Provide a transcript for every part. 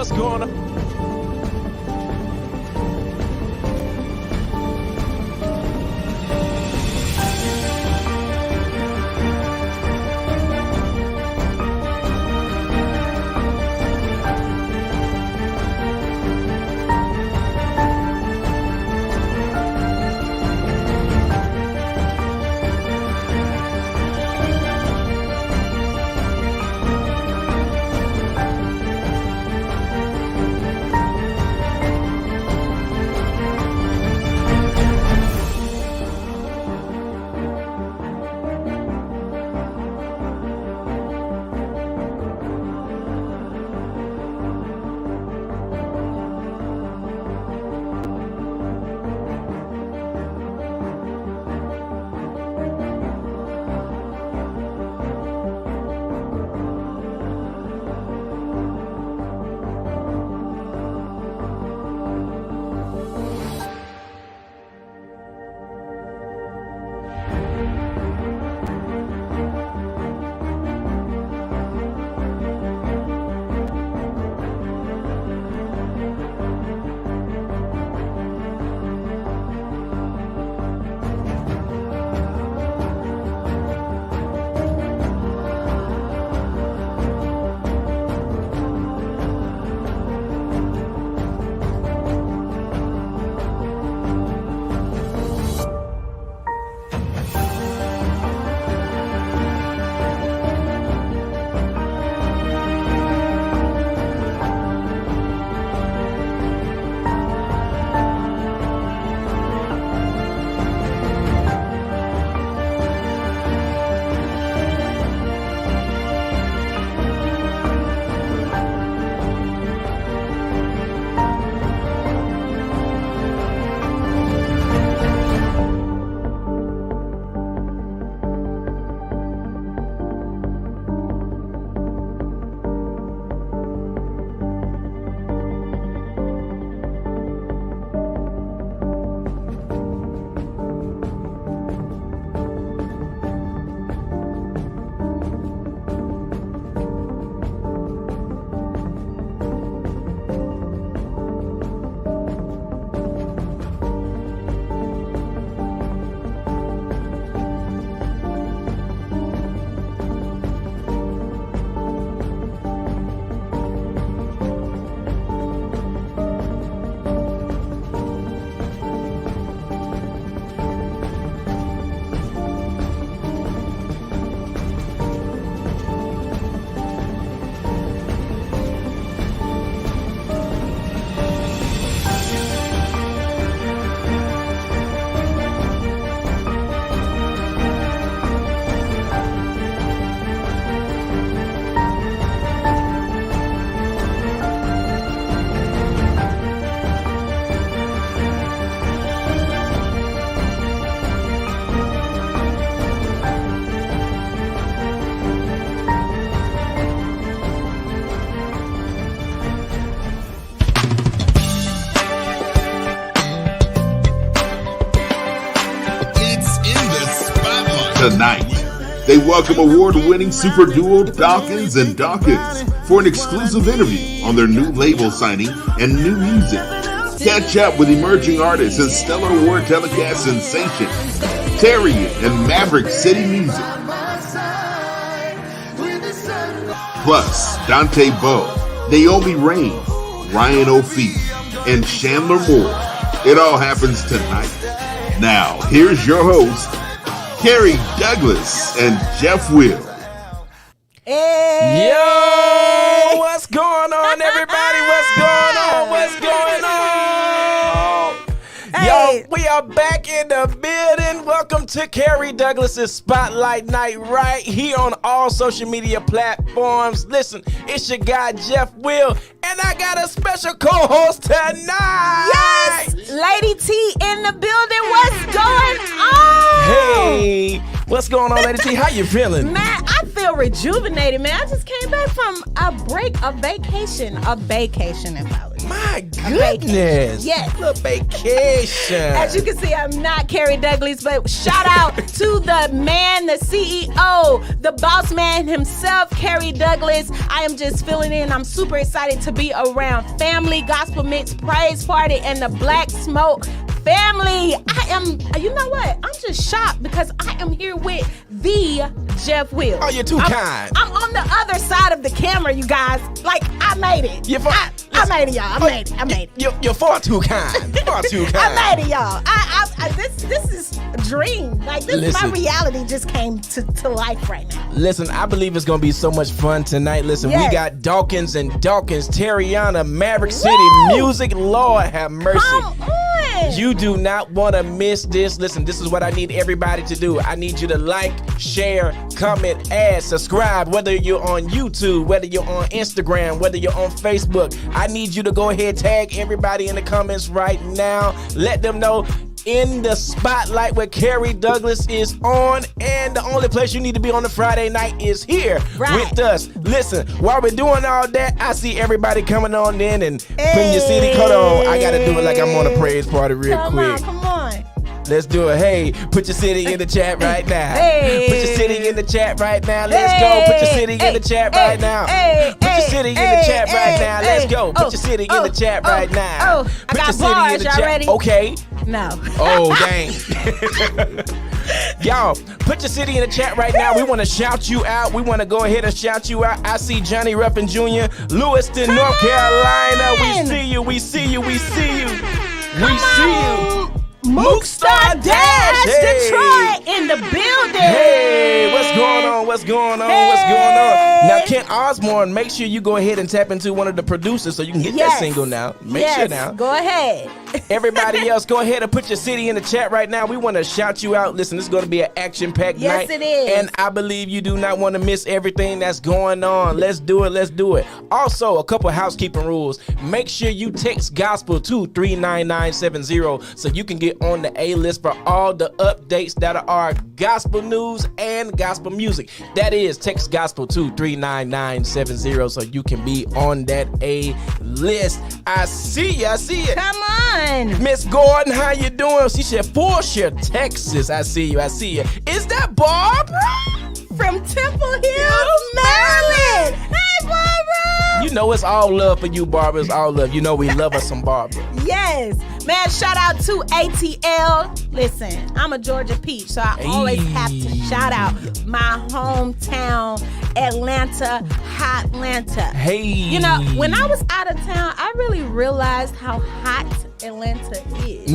what's going on? Tonight, they welcome award-winning super duo Dawkins and Dawkins for an exclusive interview on their new label signing and new music. Catch up with emerging artists and stellar award telecast sensation Kerry and Maverick City Music. Plus, Dante Bowe, Naomi Rain, Ryan O'Feet, and Chandler Moore. It all happens tonight. Now, here's your host, Kerry Douglas and Jeff Will. Hey. Yo, what's going on, everybody? What's going on? What's going on? Hey. Yo, we are back in the building. Welcome to Kerry Douglas's Spotlight Night right here on all social media platforms. Listen, it's your guy, Jeff Will, and I got a special co-host tonight. Yes, Lady T in the building. What's going on? Hey, what's going on, Lady T? How you feeling? Man, I feel feel rejuvenated, man. I just came back from a vacation in college. My goodness. Yes. A vacation. As you can see, I'm not Kerry Douglas, but shout out to the man, the CEO, the boss man himself, Kerry Douglas. I am just filling in. I'm super excited to be around family, gospel mix, praise party, and the Black Smoke family. You know what? I'm just shocked because I am here with the Jeff Will. Oh, you're too kind. I'm on the other side of the camera, you guys. Like, I made it. I made it, y'all. I made it. You're far too kind. Far too kind. I made it, y'all. This is a dream. Like, my reality just came to life right now. Listen, I believe it's going to be so much fun tonight. Listen, we got Dawkins and Dawkins, Terriana, Maverick City Music. Lord have mercy. Come on. You do not want to miss this. Listen, this is what I need everybody to do. I need you to like, share, comment, add, subscribe, whether you're on YouTube, whether you're on Instagram, whether you're on Facebook. I need you to go ahead, tag everybody in the comments right now. Let them know in the spotlight where Kerry Douglas is on, and the only place you need to be on the Friday night is here with us. Listen, while we're doing all that, I see everybody coming on in and putting your CD. Hold on, I gotta do it like I'm on a praise party real quick. Come on. Let's do it. Hey, put your city in the chat right now. Hey. Put your city in the chat right now. Let's go. Put your city in the chat right now. Put your city in the chat right now. Let's go. Put your city in the chat right now. I got bars. Y'all ready? Okay. No. Oh, dang. Y'all, put your city in the chat right now. We want to shout you out. We want to go ahead and shout you out. I see Johnny Ruffin Jr., Lewiston, North Carolina. We see you. We see you. We see you. We see you. Mook Star Dash, Detroit in the building. Hey, what's going on? What's going on? What's going on? Now, Kent Osborne, make sure you go ahead and tap into one of the producers so you can get that single now. Make sure now. Go ahead. Everybody else, go ahead and put your city in the chat right now. We want to shout you out. Listen, this is going to be an action-packed night. Yes, it is. And I believe you do not want to miss everything that's going on. Let's do it. Let's do it. Also, a couple housekeeping rules. Make sure you text gospel to 39970 so you can get on the A-list for all the updates that are gospel news and gospel music. That is, text gospel to 39970 so you can be on that A-list. I see you. I see you. Come on. Miss Gordon, how you doing? She said, Forcia, Texas. I see you. I see you. Is that Barbara? From Temple Hills, Maryland. Hey, Barbara. You know it's all love for you, Barbara. It's all love. You know we love us some Barbara. Yes. Man, shout out to ATL. Listen, I'm a Georgia peach, so I always have to shout out my hometown, Atlanta, Hotlanta. Hey. You know, when I was out of town, I really realized how hot Atlanta is.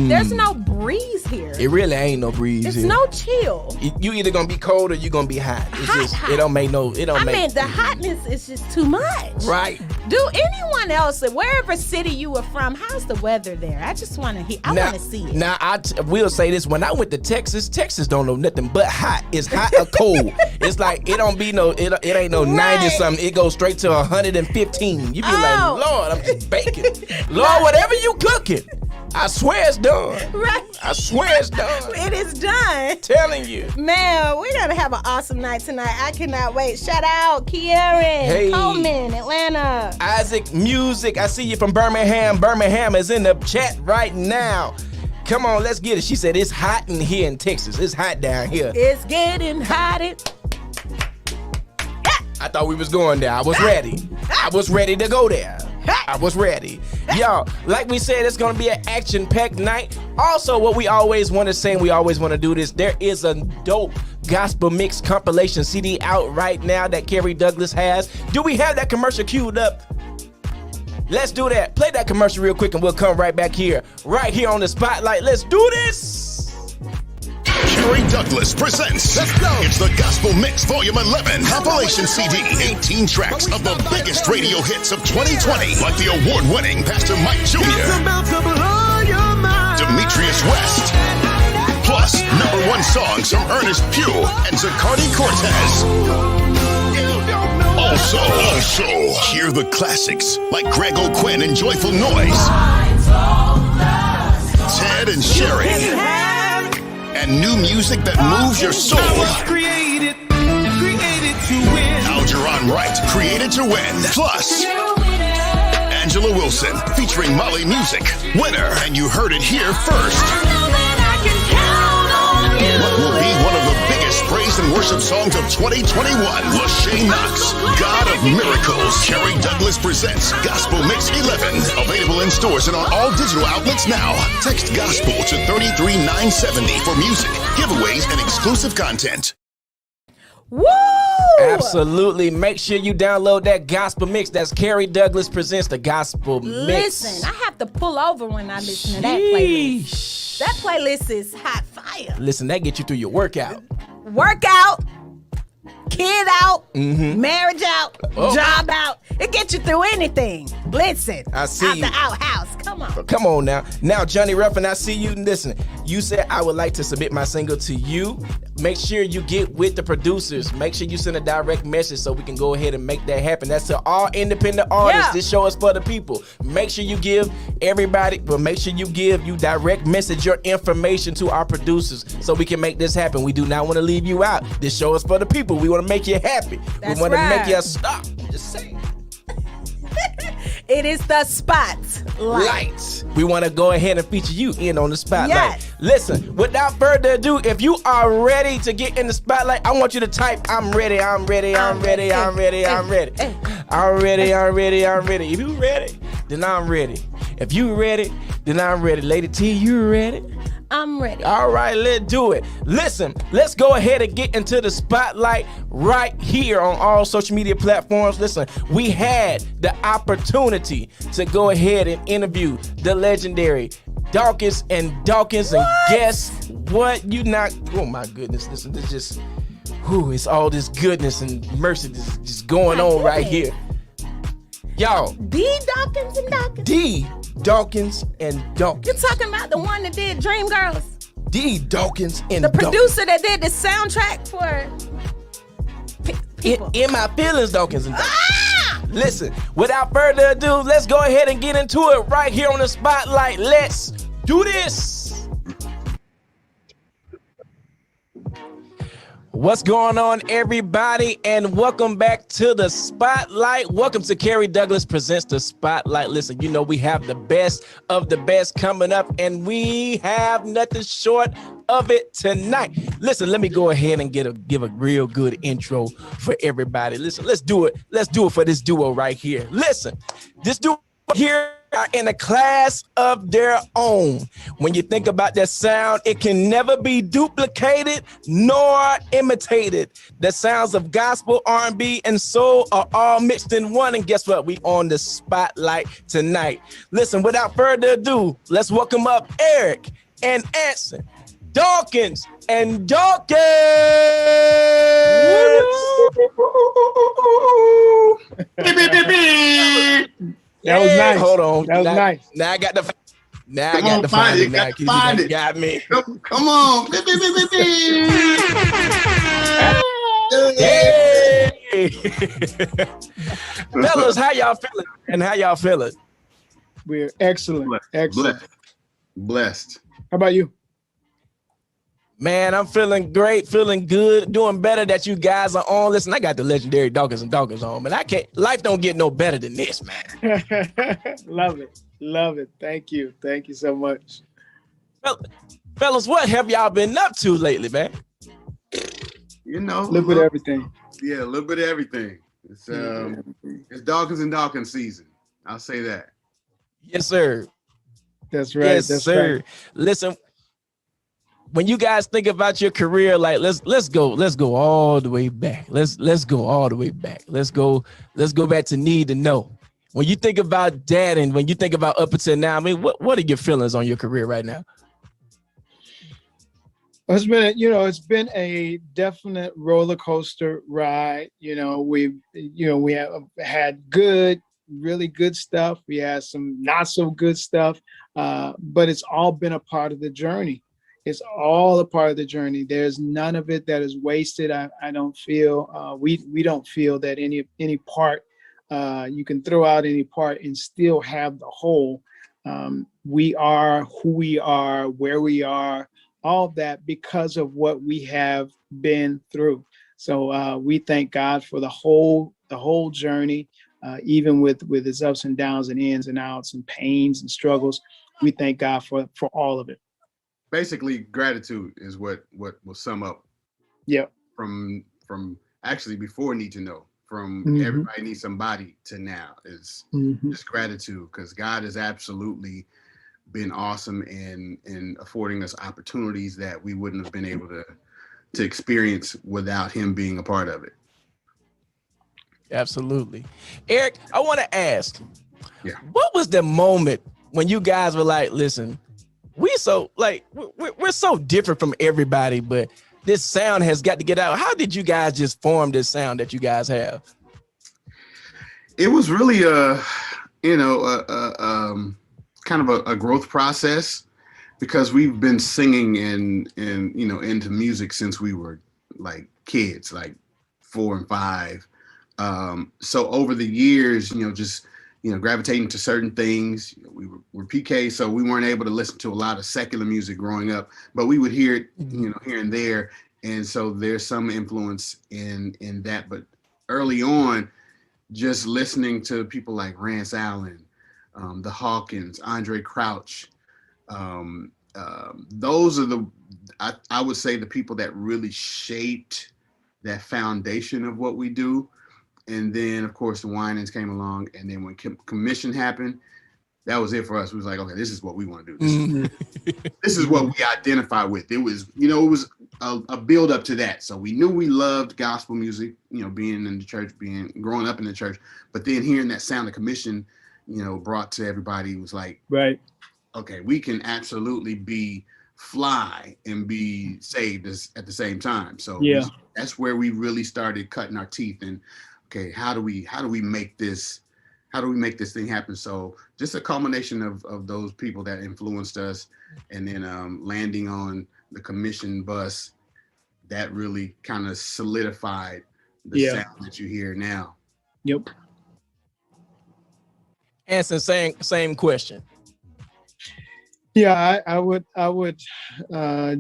There's no breeze here. It really ain't no breeze It's here. no chill. You either gonna be cold or you gonna be hot. It's Hot. It don't make no. It don't I make. mean, the hotness is just too much. Right. Do anyone else, wherever city you are from, how's the weather there? I just want to hear. I want to see it. Now, will say this. When I went to Texas don't know nothing but hot. It's hot or cold. It's like, it don't be no, it ain't no 90 something. It goes straight to 115. You be like, Lord, I'm just baking. Lord, whatever you cooking, I swear it's done. Right. I swear it's done. It is done. Telling you. Man, we're going to have an awesome night tonight. I cannot wait. Shout out Kieran, Coleman, Atlanta. Isaac Music, I see you from Birmingham. Birmingham is in the chat right now. Come on, let's get it. She said it's hot in here in Texas. It's hot down here. It's getting hot. I thought we was going there. I was ready. I was ready to go there. I was ready. Y'all, like we said, it's going to be an action-packed night. Also, what we always want to say, and we always want to do this, there is a dope gospel mix compilation CD out right now that Kerry Douglas has. Do we have that commercial queued up? Let's do that. Play that commercial real quick and we'll come right back here. Right here on the spotlight. Let's do this. Kerry Douglas presents. Let's go. It's the Gospel Mix Volume 11 compilation CD. 18 tracks of the biggest radio hits of 2020, like the award-winning Pastor Mike Jr., Demetrius West, plus #1 songs from Ernest Pugh and Zacardi Cortez. Also, hear the classics like Greg O'Quinn and Joyful Noise, Ted and Sherry, and new music that moves your soul. right, created to win. Plus, Angela Wilson featuring Molly Music, Winner, and you heard it here first. What will be one of the biggest praise and worship songs of 2021? Lachey Knox, God of Miracles. Kerry Douglas presents Gospel Mix 11. Available in stores and on all digital outlets now. Text Gospel to 33970 for music, giveaways, and exclusive content. Woo! Absolutely. Make sure you download that gospel mix. That's Kerry Douglas presents the gospel mix. Listen, I have to pull over when I listen to that playlist. That playlist is hot fire. Listen, that gets you through your workout. Workout, kid out, marriage out, job out. It gets you through anything. Listen, I see out you. the outhouse. Come on. Come on now. Now, Johnny Ruffin, I see you. Listen, you said I would like to submit my single to you. Make sure you get with the producers. Make sure you send a direct message so we can go ahead and make that happen. That's to all independent artists. Yeah. This show is for the people. Make sure you give everybody, but make sure you direct message your information to our producers so we can make this happen. We do not want to leave you out. This show is for the people. We want to make you happy. That's we want to right. make you stop. Just saying. It is the spotlight. Lights. We want to go ahead and feature you in on the spotlight. Yes. Listen, without further ado, if you are ready to get in the spotlight, I want you to type, I'm ready, I'm ready, I'm ready, I'm ready, I'm ready. I'm ready, I'm ready, I'm ready. If you ready, then I'm ready. If you ready, then I'm ready. Lady T, you ready? I'm ready. All right, let's do it. Listen, let's go ahead and get into the spotlight right here on all social media platforms. Listen, we had the opportunity to go ahead and interview the legendary Dawkins. And guess what? Oh my goodness, listen, this just, it's all this goodness and mercy that's just going on right here. Y'all. D. Dawkins and Dawkins. D. Dawkins and Dawkins. You talking about the one that did Dreamgirls? D. Dawkins and The Dawkins. producer that did the soundtrack for people. In my feelings, Dawkins and Dawkins. Listen, without further ado, let's go ahead and get into it right here on the spotlight. Let's do this. What's going on, everybody, and welcome back to the Spotlight. Welcome to Kerry Douglas Presents the Spotlight. Listen, you know we have the best of the best coming up, and we have nothing short of it tonight. Listen, let me go ahead and give a real good intro for everybody. Listen, let's do it. Let's do it for this duo right here. Listen, this duo here are in a class of their own. When you think about that sound, it can never be duplicated nor imitated. The sounds of gospel, R&B, and soul are all mixed in one. And guess what? We on the spotlight tonight. Listen, without further ado, let's welcome up Eric and Anson Dawkins and Dawkins. That was nice. Hold on. That was nice. Now I got to. Now Come I got on, to find find it. it. Now Got to find it. got me. Come on. Hey. Fellas, how y'all feeling? And how y'all feeling? We're excellent. Excellent. Blessed. How about you? Man, I'm feeling great, feeling good, doing better that you guys are on. Listen, I got the legendary Dawkins and Dawkins on, man. Life don't get no better than this, man. Love it. Love it. Thank you. Thank you so much. Fellas, what have y'all been up to lately, man? You know, A little bit of everything. Yeah, a little bit of everything. It's Dawkins and Dawkins season. I'll say that. Yes, sir. That's right. Yes, That's sir. right. Listen, when you guys think about your career, like let's go all the way back. Let's go all the way back. Let's go back to Need to Know. When you think about that, and when you think about up until now, I mean, what are your feelings on your career right now? It's been a definite roller coaster ride. We have had really good stuff. We had some not so good stuff, but it's all been a part of the journey. It's all a part of the journey. There's none of it that is wasted. I don't feel, we don't feel that any part, you can throw out any part and still have the whole. We are who we are, where we are, all that because of what we have been through. So we thank God for the whole journey, even with its ups and downs and ins and outs and pains and struggles. We thank God for all of it. Basically, gratitude is what will sum up. Yep. From actually before Need to Know, from Everybody Needs Somebody to now is just gratitude, because God has absolutely been awesome in affording us opportunities that we wouldn't have been able to experience without him being a part of it. Absolutely. Eric, I want to ask, what was the moment when you guys were like, listen, we're so different from everybody, but this sound has got to get out? How did you guys just form this sound that you guys have? It was really kind of a growth process, because we've been singing and into music since we were like kids, like 4 and 5. So over the years, just gravitating to certain things. We were PK, so we weren't able to listen to a lot of secular music growing up, but we would hear it, here and there. And so there's some influence in that. But early on, just listening to people like Rance Allen, the Hawkins, Andre Crouch, those are I would say the people that really shaped that foundation of what we do. And then, of course, the Winans came along, and then when commission happened, that was it for us. We was like, okay, this is what we want to do. This is what we identify with. It was, it was a build up to that. So we knew we loved gospel music, being in the church, growing up in the church. But then hearing that sound of commission, brought to everybody was like, right. Okay, we can absolutely be fly and be saved at the same time. So that's where we really started cutting our teeth. And okay, how do we make this thing happen? So just a culmination of those people that influenced us, and then landing on the commission bus, that really kind of solidified the sound that you hear now. Yep. Anson, same question. Yeah, I would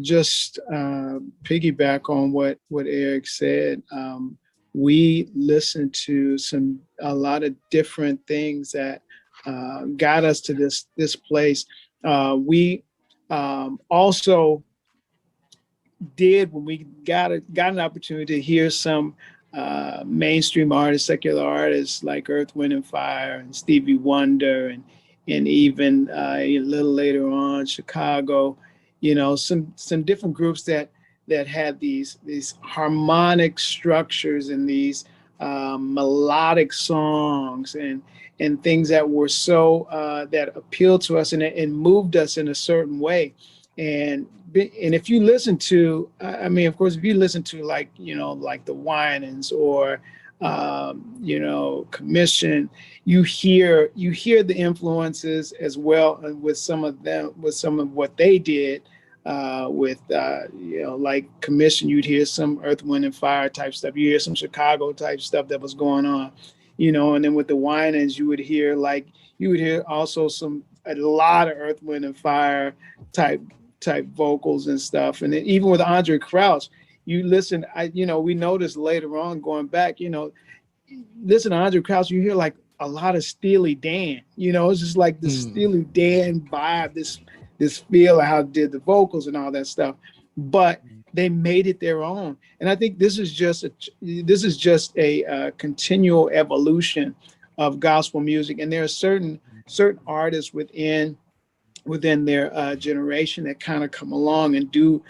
just piggyback on what Eric said. We listened to a lot of different things that got us to this place. We also did, when we got an opportunity to hear some mainstream artists, secular artists like Earth, Wind and Fire and Stevie Wonder, and even a little later on Chicago, some different groups that had these harmonic structures and these melodic songs and things that were so that appealed to us and moved us in a certain way. And if you listen to, of course, if you listen to like the Winans or Commission, you hear the influences as well with some of what they did. Like Commission, you'd hear some Earth, Wind and Fire type stuff. You hear some Chicago type stuff that was going on, and then with the Winans, you would hear also a lot of Earth, Wind and Fire type vocals and stuff. And then even with Andre Crouch, you listen, we noticed later on going back, listen to Andre Crouch, you hear like a lot of Steely Dan, it's just like the Steely Dan vibe, this feel of how it did the vocals and all that stuff, but they made it their own. And I think this is just a continual evolution of gospel music. And there are certain artists within their generation that kind of come along and do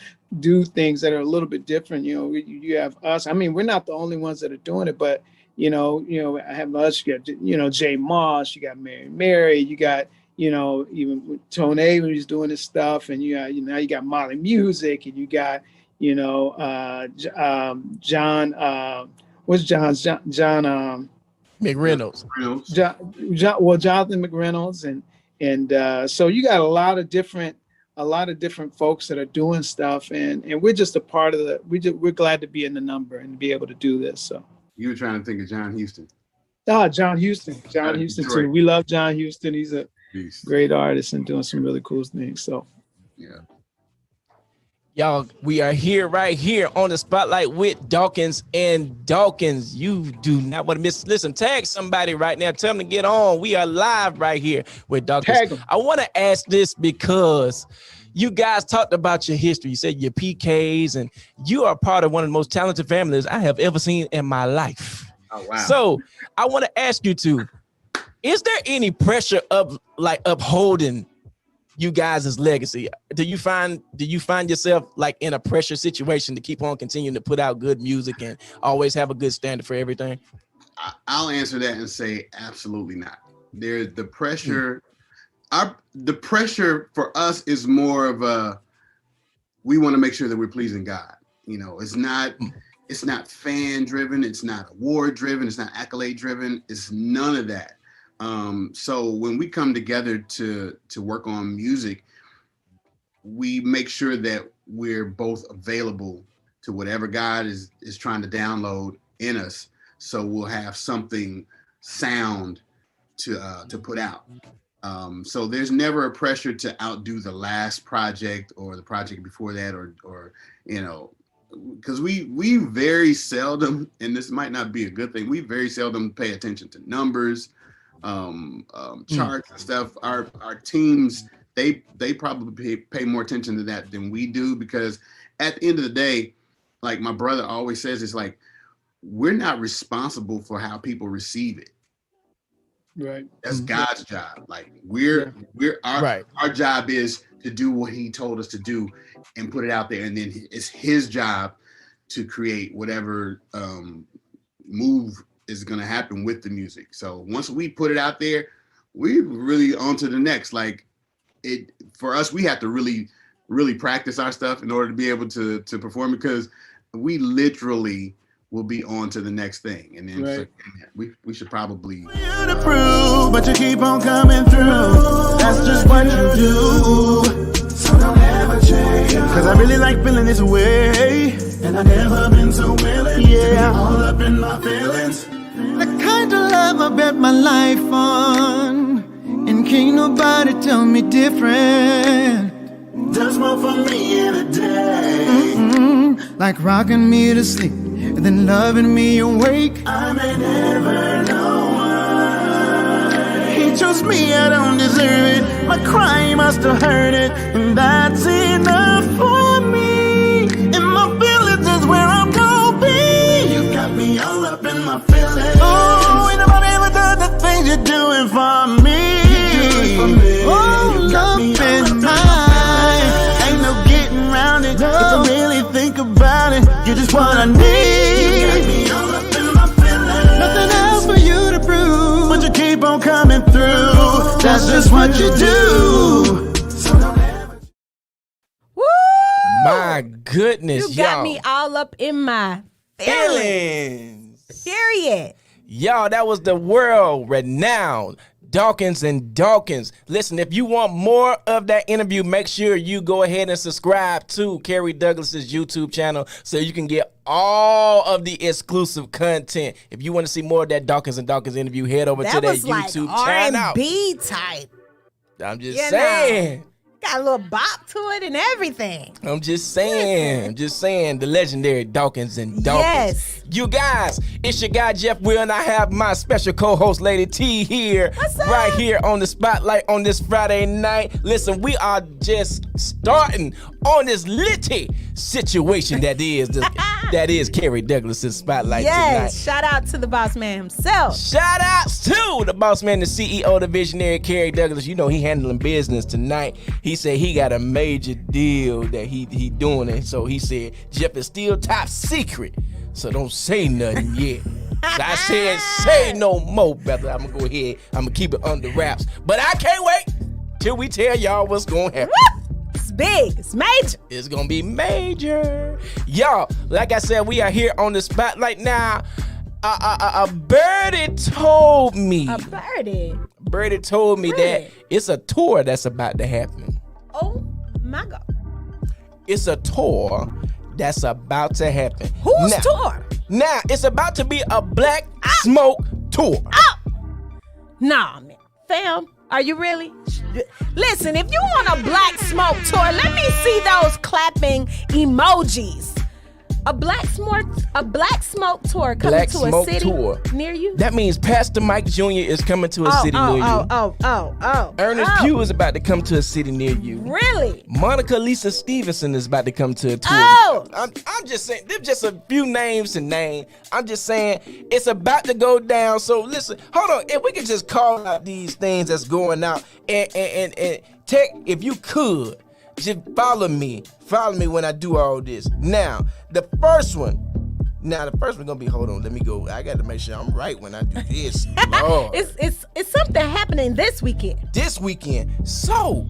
things that are a little bit different. You have us. We're not the only ones that are doing it, but I have us. You got Jay Moss. You got Mary. You got even Tone when he's doing his stuff, and you got Molly Music, and you got John. What's John's John McReynolds. Jonathan McReynolds, and so you got a lot of different folks that are doing stuff, and we're just a part of we're glad to be in the number and be able to do this. So you were trying to think of John Houston. John Houston too. We love John Houston. He's a great artist and doing some really cool things. So yeah. Y'all, we are here right here on the spotlight with Dawkins and Dawkins. You do not want to miss. Listen, tag somebody right now. Tell them to get on. We are live right here with Dawkins. Tag 'em. I want to ask this because you guys talked about your history. You said your PKs, and you are part of one of the most talented families I have ever seen in my life. Oh, wow. So I want to ask you two, is there any pressure of like upholding you guys' legacy? Do you find yourself like in a pressure situation to keep on continuing to put out good music and always have a good standard for everything? I'll answer that and say absolutely not. There's the pressure. The pressure for us is more of a, we want to make sure that we're pleasing God. You know, it's not fan driven, it's not award driven, it's not accolade driven, it's none of that. So when we come together to work on music, we make sure that we're both available to whatever God is trying to download in us. So we'll have something sound to put out. So there's never a pressure to outdo the last project or the project before that, or you know, because we very seldom, and this might not be a good thing, we very seldom pay attention to numbers. Charts and stuff. Our teams, they probably pay more attention to that than we do, because at the end of the day, like my brother always says, it's like, we're not responsible for how people receive it. Right. That's God's job. Like our job is to do what he told us to do and put it out there, and then it's his job to create whatever move is going to happen with the music. So once we put it out there, we really on to the next. Like it, for us, we have to really, really practice our stuff in order to be able to perform, because we literally will be on to the next thing. And then right. we should probably. You to prove, but you keep on coming through. That's just what you do. So don't ever change. Cause I really like feeling this way. And I never been so willing to be all up in my feelings. The kind of love I bet my life on, and can't nobody tell me different. Does more for me in a day. Like rocking me to sleep, and then loving me awake. I may never know why. He chose me, I don't deserve it. My crime must have hurt it, and that's enough for me. And my feelings is where I'm gonna be. You got me all up in my feelings. Oh, ain't nobody ever done the things you're doing for me. Oh, up in mine. Ain't no getting around it. If I really think about it, you're just what I need. You got me all up in my feelings. Nothing else for you to prove, but you keep on coming through. That's just what you do. So don't ever. Woo! My goodness, You got y'all. me all up in my feelings. Period. Y'all, that was the world-renowned Dawkins and Dawkins. Listen, if you want more of that interview, make sure you go ahead and subscribe to Kerry Douglas's YouTube channel so you can get all of the exclusive content. If you want to see more of that Dawkins and Dawkins interview, head over to That that was like YouTube channel. R&B type. I'm just You saying. know. Got a little bop to it and everything. I'm just saying, the legendary Dawkins and Dawkins. Yes. You guys, it's your guy Jeff Will, and I have my special co-host Lady T here, What's up? right here on the spotlight on this Friday night. Listen, we are just starting on this litty situation that is Kerry Douglas's spotlight tonight. Yes. Shout out to the boss man himself. Shout outs to the boss man, the CEO, the visionary, Kerry Douglas. You know he handling business tonight. He said he got a major deal that he doing it. So he said, Jeff is still top secret. So don't say nothing yet. So I said, say no more, brother. I'm gonna go ahead. I'm gonna keep it under wraps. But I can't wait till we tell y'all what's gonna happen. Woo! It's big. It's major. It's gonna be major. Y'all, like I said, we are here on the spotlight now. A birdie told me. A birdie. Birdie told me Really? that it's a tour that's about to happen. Oh my God. It's a tour that's about to happen. Whose now, tour? Now, it's about to be a Black Smoke tour. Nah, man. Fam, Are you really? Listen, if you want a Black Smoke tour, let me see those clapping emojis. A Black Smoke tour coming Black to Smoke a city tour. near you? That means Pastor Mike Jr. is coming to a city near you. Ernest Pugh is about to come to a city near you. Really? Monica Lisa Stevenson is about to come to a tour. Oh. I'm just saying, there's just a few names to name. I'm just saying, it's about to go down. So listen, hold on. If we could just call out these things that's going out and Tech, if you could, just follow me when I do all this. Now, the first one gonna be, hold on, let me go. I got to make sure I'm right when I do this. Lord. It's something happening this weekend. So,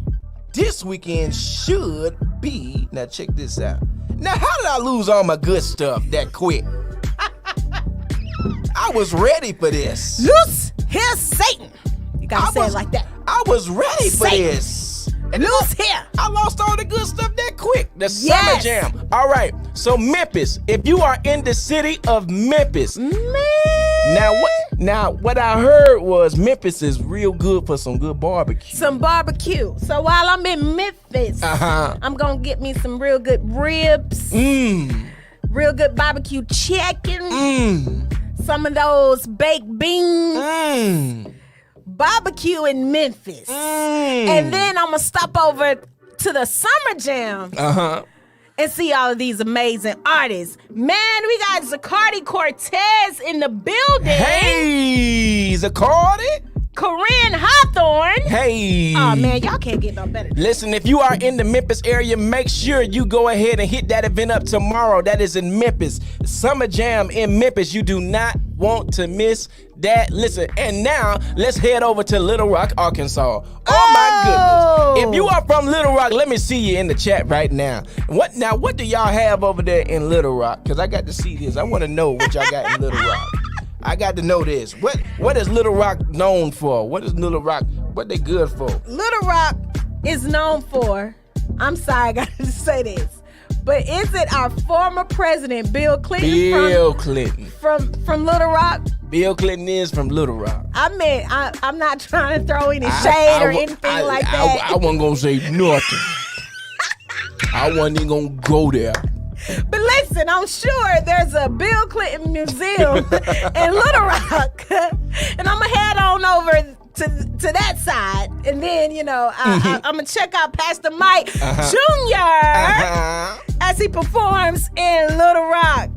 this weekend should be, now check this out. Now, how did I lose all my good stuff that quick? I was ready for this. Loose, here's Satan. You gotta say it like that. I was ready for Satan. this. And Loose here. I lost all the good stuff that quick. The Summer Yes. Jam. All right. So Memphis. If you are in the city of Memphis, Man. Now what I heard was Memphis is real good for some good barbecue. Some barbecue. So while I'm in Memphis, I'm gonna get me some real good ribs, real good barbecue chicken, some of those baked beans. Barbecue in Memphis. And then I'm gonna stop over to the Summer Jam and see all of these amazing artists. Man, we got Zacardi Cortez in the building. Hey, Zacardi. Corinne Hawthorne. Hey. Oh man, y'all can't get no better. Listen, if you are in the Memphis area, make sure you go ahead and hit that event up tomorrow. That is in Memphis. Summer Jam in Memphis. You do not want to miss that. Listen, and now let's head over to Little Rock, Arkansas. Oh my goodness. If you are from Little Rock, let me see you in the chat right now. What do y'all have over there in Little Rock? Because I got to see this. I want to know what y'all got in Little Rock. I got to know this. What is Little Rock known for? What they good for? Little Rock is known for, I'm sorry, I gotta say this, but is it our former president, Bill Clinton? From Little Rock? Bill Clinton is from Little Rock. I mean, I'm not trying to throw any shade or anything like that. I wasn't going to say nothing. I wasn't even going to go there. But listen, I'm sure there's a Bill Clinton museum in Little Rock. And I'm going to head on over to that side. And then, I'm going to check out Pastor Mike Jr. As he performs in Little Rock.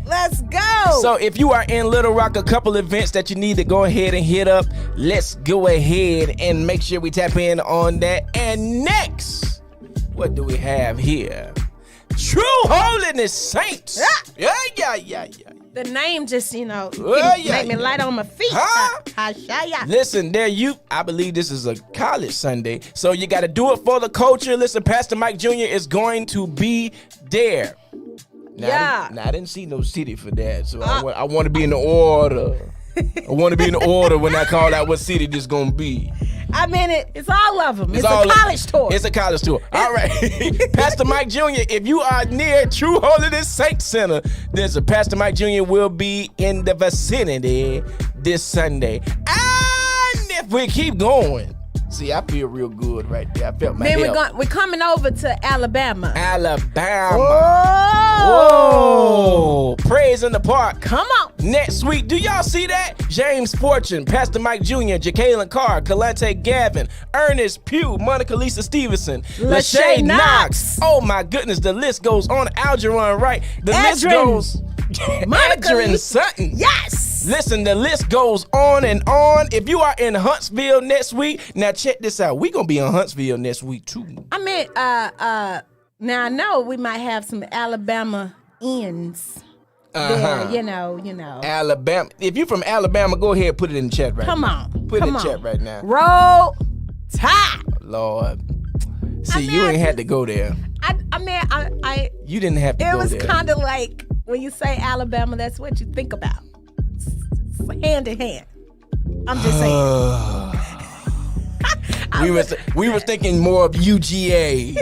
Let's go. So if you are in Little Rock, a couple events that you need to go ahead and hit up. Let's go ahead and make sure we tap in on that. And next, what do we have here? True Holiness Saints. Yeah. The name just, make me light on my feet. Listen, I believe this is a college Sunday, so you got to do it for the culture. Listen, Pastor Mike Jr. is going to be there. Now, I didn't see no city for that, so I want to be in the order. I want to be in the order when I call out what city this going to be. I mean, it's all of them. It's a college tour. It's a college tour. All right. Pastor Mike Jr., if you are near True Holiness Saints Center, Pastor Mike Jr. will be in the vicinity this Sunday. And if we keep going, see, I feel real good right there. I felt my Then we're coming over to Alabama. Whoa. Praise in the Park. Come on. Next week, do y'all see that? James Fortune, Pastor Mike Jr., Jacqueline Carr, Kalante Gavin, Ernest Pugh, Monica Lisa Stevenson, Lachey Knox. Oh my goodness, the list goes on. Algernon Wright. The list goes. Adrian Sutton. Yes. Listen, the list goes on and on. If you are in Huntsville next week, now check this out. We're going to be in Huntsville next week too. I mean, now I know we might have some Alabama ends. There, you know. Alabama. If you're from Alabama, go ahead and put it in the chat right now. Come on. Put it in the chat right now. Roll Tide. Lord. See, you ain't had to go there. I You didn't have to go there. It was kind of like, when you say Alabama, that's what you think about. It's hand in hand. I'm just saying. We were thinking more of UGA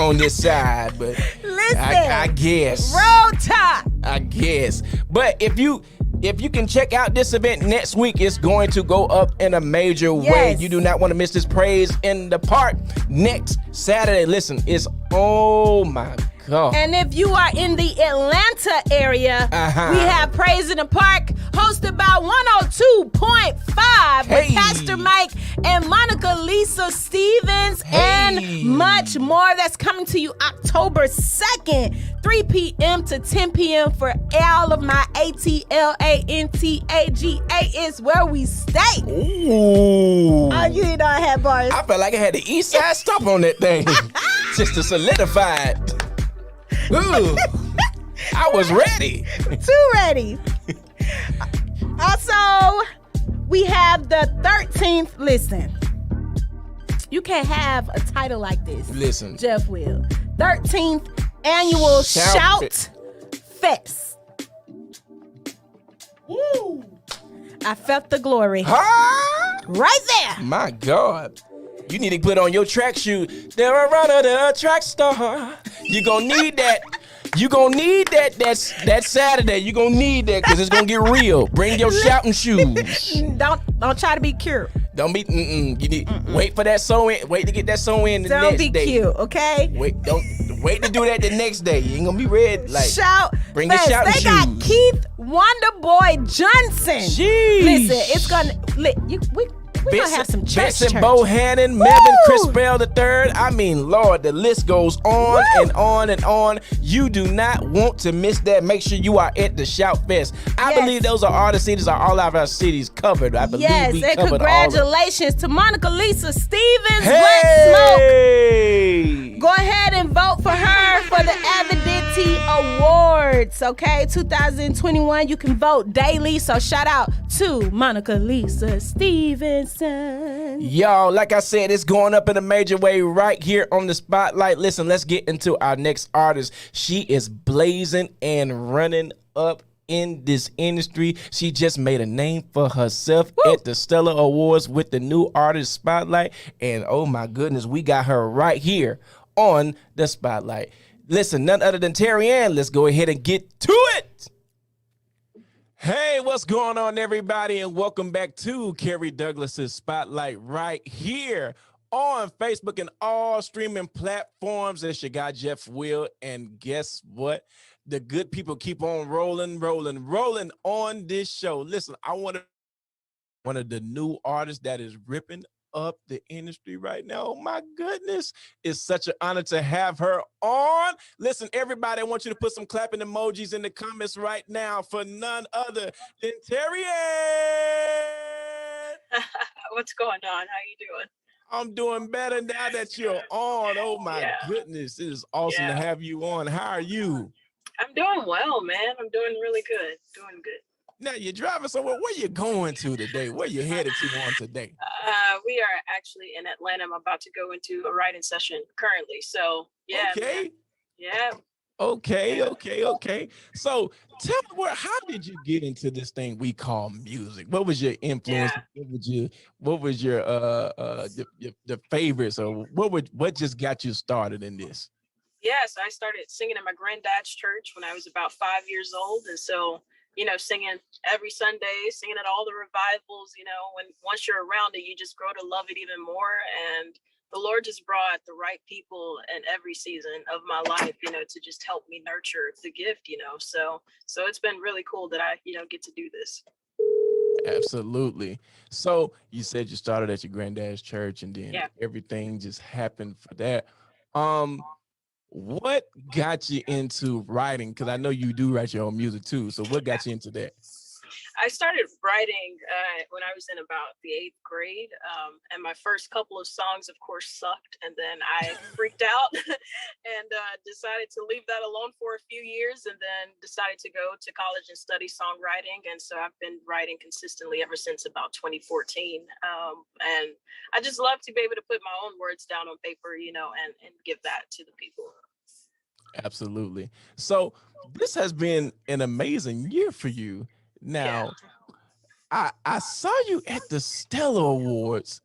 on this side, but listen, I guess. Roll Tide. I guess. But if you if you can check out this event next week, it's going to go up in a major way. You do not want to miss this Praise in the Park next Saturday. Listen, it's, oh my God. And if you are in the Atlanta area, we have Praise in the Park hosted by 102.5 with Pastor Mike and Monica Lisa Stevens and much more. That's coming to you October 2nd, 3 p.m. to 10 p.m. for all of my ATLANTAGA is where we stay. Ooh. Oh, you know I had bars. I felt like I had the east side stop on that thing just to solidify it. Ooh, I was ready. Too ready. Also, we have the 13th. Listen, you can't have a title like this. Listen, Jeff Will. 13th annual Shout Fest. Woo! I felt the glory. Right there. My God. You need to put on your track shoe. They're a runner, they're a track star. You gonna need that. You gonna need that Saturday. You gonna need that because it's gonna get real. Bring your shouting shoes. Don't try to be cute. Don't be. You need wait for that sew in. Wait to get that sew in the next day. Don't be cute, okay? Wait to do that the next day. You ain't gonna be red. Like shout. Bring your shouting shoes. They got Keith Wonderboy Johnson. Jeez. Listen, it's gonna. We're gonna have some church. Benson Bohannon, Melvin Crispell III. I mean, Lord, the list goes on and on and on. You do not want to miss that. Make sure you are at the Shout Fest. I believe those are all the cities, all of our cities covered. I believe we and covered congratulations to Monica Lisa Stevens, Hey! Black Smoke. Go ahead and vote for her for the Avidity Awards, okay? 2021, you can vote daily, so shout out to Monica Lisa Stevenson. Y'all, like I said, it's going up in a major way right here on the Spotlight. Listen, let's get into our next artist. She is blazing and running up in this industry. She just made a name for herself at the Stellar Awards with the new artist Spotlight. And oh my goodness, we got her right here on the Spotlight. Listen, none other than Terry Ann. Let's go ahead and get to it. Hey, what's going on, everybody? And welcome back to Kerry Douglas's Spotlight right here on Facebook and all streaming platforms. It's your guy, Jeff Will. And guess what? The good people keep on rolling on this show. Listen, I want to one of the new artists that is ripping up the industry right now. Oh my goodness. It's such an honor to have her on. Listen, everybody, I want you to put some clapping emojis in the comments right now for none other than Terry Ann. What's going on? How you doing? I'm doing better now that you're on. Oh my goodness. It is awesome to have you on. How are you? I'm doing well, man. I'm doing really good. Doing good. Now you're driving somewhere. Where you going to today? Where you headed to on today? We are actually in Atlanta. I'm about to go into a writing session currently. So yeah. Okay. Man. Yeah. Okay. So tell me, how did you get into this thing we call music? What was your influence? Yeah. What was your the favorites, or what just got you started in this? Yes, I started singing at my granddad's church when I was about 5 years old, and so singing every Sunday, singing at all the revivals. Once you're around it, you just grow to love it even more. And the Lord just brought the right people in every season of my life, to just help me nurture the gift, So it's been really cool that I, get to do this. Absolutely. So you said you started at your granddad's church, and then everything just happened for that. What got you into writing? Because I know you do write your own music too. So what got you into that? I started writing when I was in about the 8th grade. And my first couple of songs, of course, sucked. And then I freaked out and decided to leave that alone for a few years, and then decided to go to college and study songwriting. And so I've been writing consistently ever since about 2014. And I just love to be able to put my own words down on paper, and give that to the people. Absolutely. So this has been an amazing year for you. Now, I saw you at the Stellar Awards,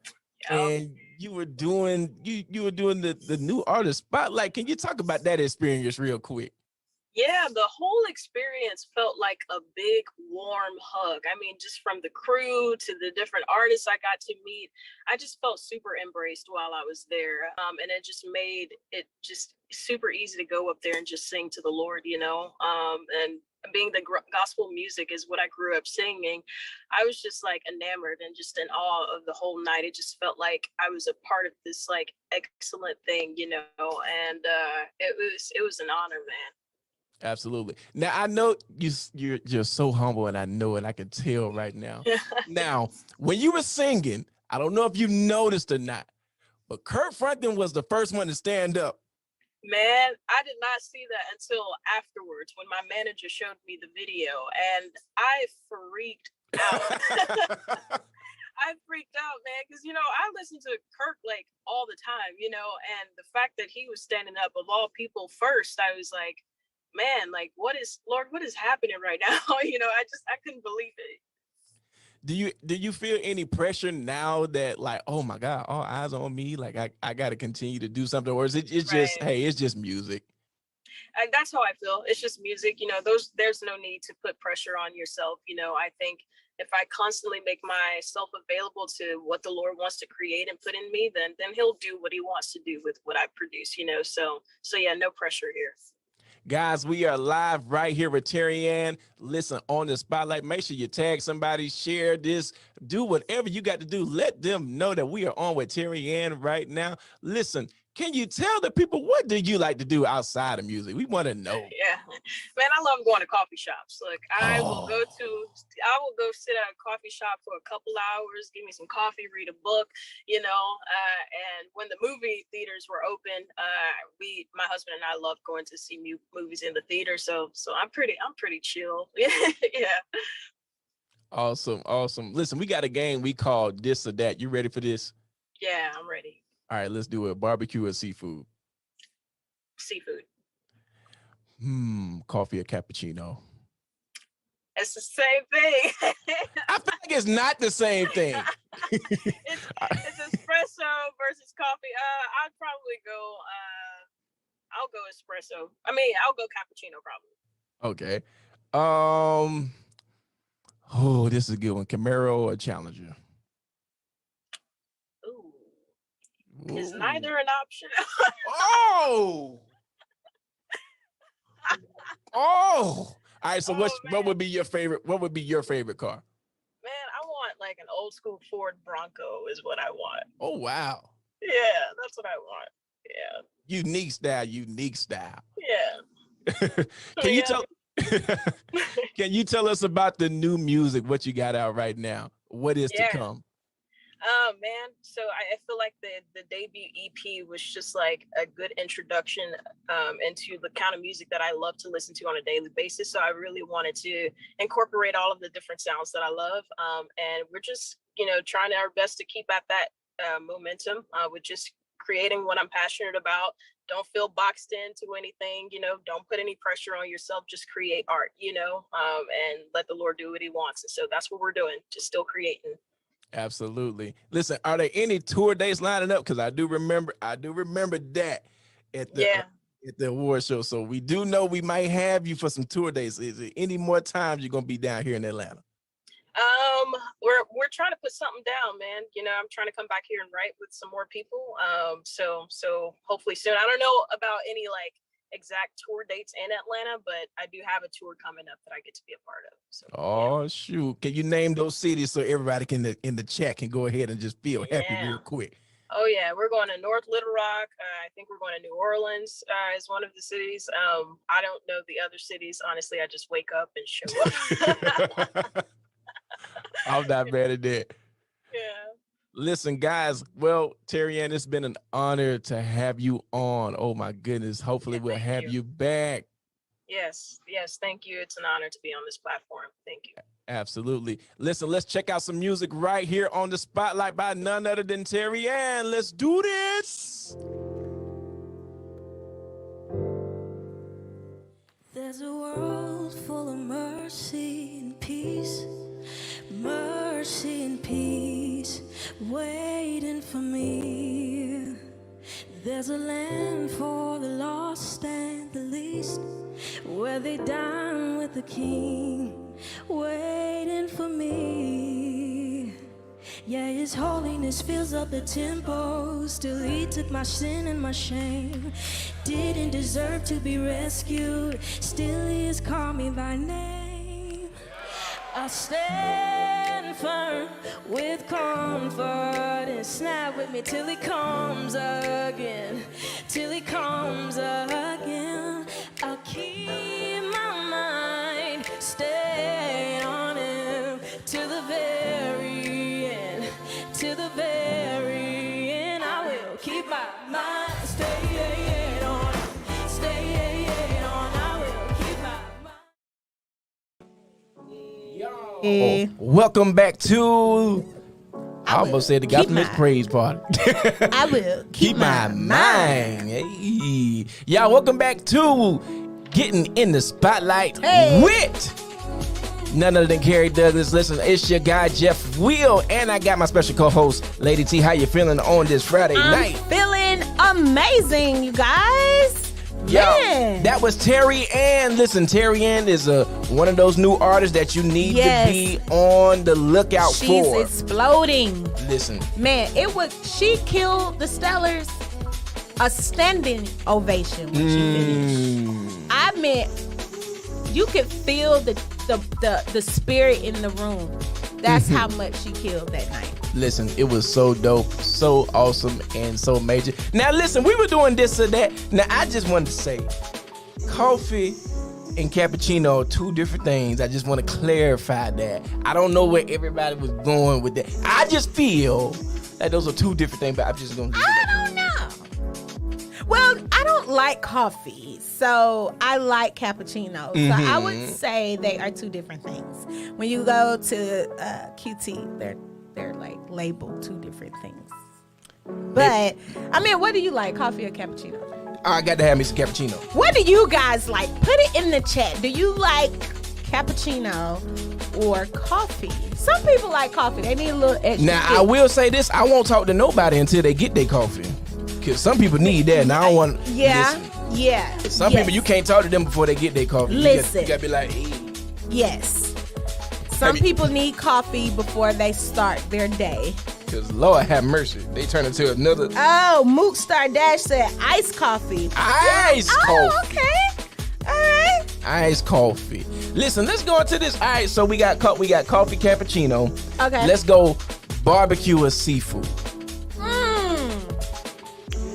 and you were doing the new artist spotlight. Can you talk about that experience real quick? Yeah, the whole experience felt like a big warm hug. I mean, just from the crew to the different artists I got to meet, I just felt super embraced while I was there. And it just made it just super easy to go up there and just sing to the Lord, you know. And being the gospel music is what I grew up singing, I was just like enamored and just in awe of the whole night. It just felt like I was a part of this like excellent thing, you know. And it was an honor, man. Absolutely. Now I know you're so humble, and I know it. I can tell right now. Now, when you were singing, I don't know if you noticed or not, but Kurt Frankton was the first one to stand up. Man, I did not see that until afterwards when my manager showed me the video, and I freaked out. I freaked out, man, because, you know, I listen to Kurt like all the time, you know, and the fact that he was standing up of all people first, I was like, man, like, what is happening right now? You know, I couldn't believe it. Do you feel any pressure now that, like, oh my God, all eyes on me, like I got to continue to do something, or is it's just, Right. hey, it's just music? And that's how I feel. It's just music, you know. There's no need to put pressure on yourself. You know, I think if I constantly make myself available to what the Lord wants to create and put in me, then He'll do what He wants to do with what I produce. You know, so yeah, no pressure here. Guys, we are live right here with Terry Ann. Listen, on the spotlight, make sure you tag somebody, share this, do whatever you got to do. Let them know that we are on with Terry Ann right now. Listen, can you tell the people, what do you like to do outside of music? We want to know. Yeah, man, I love going to coffee shops. Look, I will go sit at a coffee shop for a couple hours, give me some coffee, read a book, you know. And when the movie theaters were open, my husband and I love going to see movies in the theater. So I'm pretty chill. Yeah. Awesome. Listen, we got a game we call This or That. You ready for this? Yeah, I'm ready. All right, let's do it. Barbecue or seafood? Seafood. Coffee or cappuccino? It's the same thing. I feel like it's not the same thing. it's espresso versus coffee. I'd probably go. I'll go espresso. I mean, I'll go cappuccino probably. Okay. Oh, this is a good one. Camaro or Challenger? Ooh. Is neither an option. Oh. All right. So what would be your favorite? What would be your favorite car? Man, I want like an old school Ford Bronco is what I want. Oh wow. Yeah, that's what I want. Yeah. Unique style. Yeah. Can you tell? Can you tell us about the new music? What you got out right now? What is to come? Oh man, so I feel like the debut EP was just like a good introduction into the kind of music that I love to listen to on a daily basis. So I really wanted to incorporate all of the different sounds that I love, and we're just trying our best to keep at that momentum with just creating what I'm passionate about. Don't feel boxed into anything, don't put any pressure on yourself, just create art, and let the Lord do what He wants. And so that's what we're doing, just still creating. Absolutely. Listen, are there any tour dates lining up? Because I do remember that at the award show. So we do know we might have you for some tour dates. Is there any more times you're gonna be down here in Atlanta? We're trying to put something down, man. I'm trying to come back here and write with some more people. So hopefully soon. I don't know about any like exact tour dates in Atlanta, but I do have a tour coming up that I get to be a part of. So shoot. Can you name those cities so everybody in the chat can go ahead and just feel happy real quick? Oh yeah, we're going to North Little Rock. I think we're going to New Orleans as one of the cities. I don't know the other cities. Honestly, I just wake up and show up. I'm not bad at that. Yeah. Listen, guys. Well, Terry Ann, it's been an honor to have you on. Oh my goodness. Hopefully we'll have you back. Yes. Thank you. It's an honor to be on this platform. Thank you. Absolutely. Listen, let's check out some music right here on the Spotlight by none other than Terry Ann. Let's do this. There's a world full of mercy and peace. Mercy and peace waiting for me. There's a land for the lost and the least, where where they dine with the king, waiting for me. Yeah, his holiness fills up the temple. Still he took my sin and my shame. Didn't deserve to be rescued. Still he has called me by name. I stand firm with comfort and snap with me till he comes again. Till he comes again. I'll keep my mind stayed on him till the very end. To the very end, I will keep my mind stayed on, stayed on. I will keep my mind. Welcome back to. I almost said the Gospel Mix Praise Party. I will keep my mind. Hey. Y'all, welcome back to Getting in the Spotlight with none other than Kerry Douglas. Listen, it's your guy Jeff Will, and I got my special co-host Lady T. How you feeling on this Friday night? Feeling amazing, you guys. Yeah, that was Terry Ann. Listen, Terry Ann is one of those new artists that you need to be on the lookout for. She's exploding. Listen, man, she killed the Stellars a standing ovation when she finished. I mean, you could feel the spirit in the room. That's how much she killed that night. Listen, it was so dope, so awesome, and so major. Now, listen, we were doing this or that. Now, I just wanted to say, coffee and cappuccino are two different things. I just want to clarify that. I don't know where everybody was going with that. I just feel that those are two different things, but I'm just going to I don't know. Well, I don't like coffee, so I like cappuccino. So I would say they are two different things. When you go to QT, they're like labeled two different things. But I mean, what do you like, coffee or cappuccino? I got to have me some cappuccino. What do you guys like? Put it in the chat. Do you like cappuccino or coffee? Some people like coffee. They need a little extra. Now, I will say this. I won't talk to nobody until they get their coffee. Because some people need that. And I don't want... Yeah. Some people, you can't talk to them before they get their coffee. Listen. You got to be like, hey. Yes. Some people need coffee before they start their day. Because Lord have mercy, they turn into another. Oh, Mook Star Dash said iced coffee. Iced coffee. Oh, okay. All right. Iced coffee. Listen, let's go into this. All right, so we got coffee cappuccino. Okay. Let's go barbecue or seafood.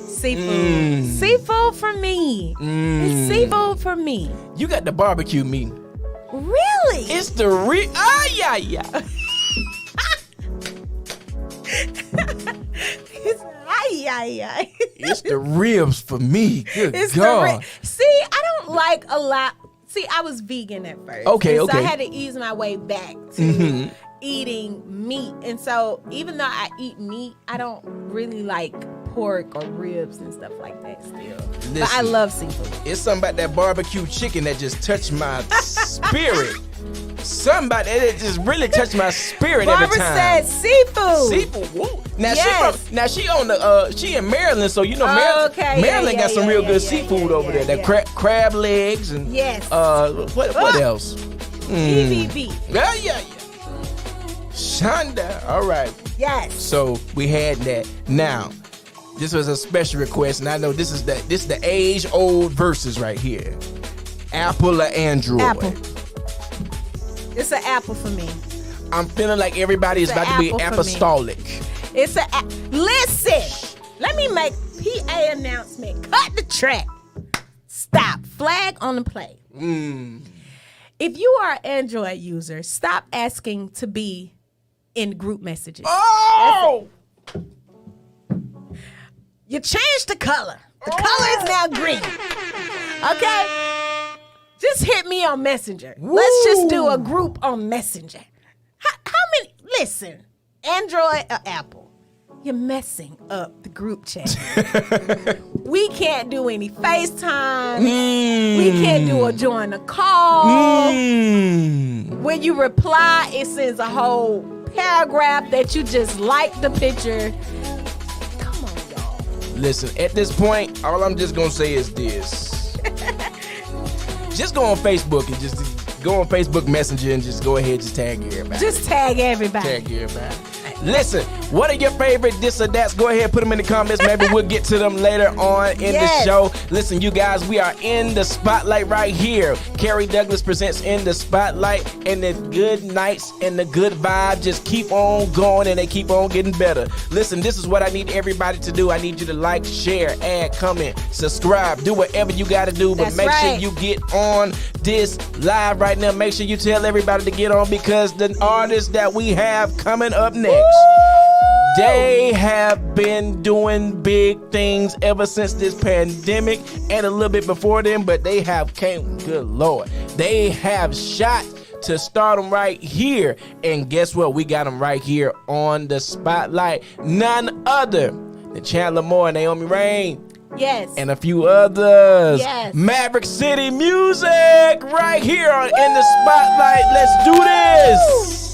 Seafood. Seafood for me. It's seafood for me. You got the barbecue meat. Really? It's the real. It's the ribs for me. Good God. See, I don't like a lot. See, I was vegan at first. Okay. So I had to ease my way back to eating meat. And so even though I eat meat, I don't really like pork or ribs and stuff like that still. Listen, but I love seafood. It's something about that barbecue chicken that just touched my spirit. Somebody that just really touched my spirit Barbara every time. Said seafood. Seafood. Woo. Now yes. she on the she in Maryland, so you know Maryland got some real good seafood over there. That crab legs and what else? BBB. Yeah. Shonda. All right. Yes. So we had that. Now, this was a special request, and I know this is the age-old verses right here. Apple or Android? Apple. It's an apple for me. I'm feeling like everybody is about to be apostolic. It's listen. Let me make PA announcement. Cut the track. Stop. Flag on the play. If you are an Android user, stop asking to be in group messages. Oh! You changed the color. The color is now green. Okay? Just hit me on Messenger. Woo. Let's just do a group on Messenger. How many? Listen, Android or Apple, you're messing up the group chat. We can't do any FaceTime. We can't do a join a call. When you reply, it sends a whole paragraph that you just like the picture. Come on, y'all. Listen, at this point, all I'm just going to say is this. just go on Facebook and just go on Facebook Messenger and just go ahead, just tag everybody. Just tag everybody. Tag everybody. Listen, what are your favorite this or that's? Go ahead, put them in the comments. Maybe we'll get to them later on in the show. Listen, you guys, we are in the spotlight right here. Kerry Douglas presents In the Spotlight, and the good nights and the good vibe just keep on going, and they keep on getting better. Listen, this is what I need everybody to do. I need you to like, share, add, comment, subscribe, do whatever you got to do, but make sure you get on this live right now. Make sure you tell everybody to get on, because the artists that we have coming up next, they have been doing big things ever since this pandemic and a little bit before then, but they have came, good Lord, they have shot to start them right here. And guess what? We got them right here on the spotlight. None other than Chandler Moore and Naomi Rain. Yes. And a few others. Yes. Maverick City Music right here on In the Spotlight. Let's do this.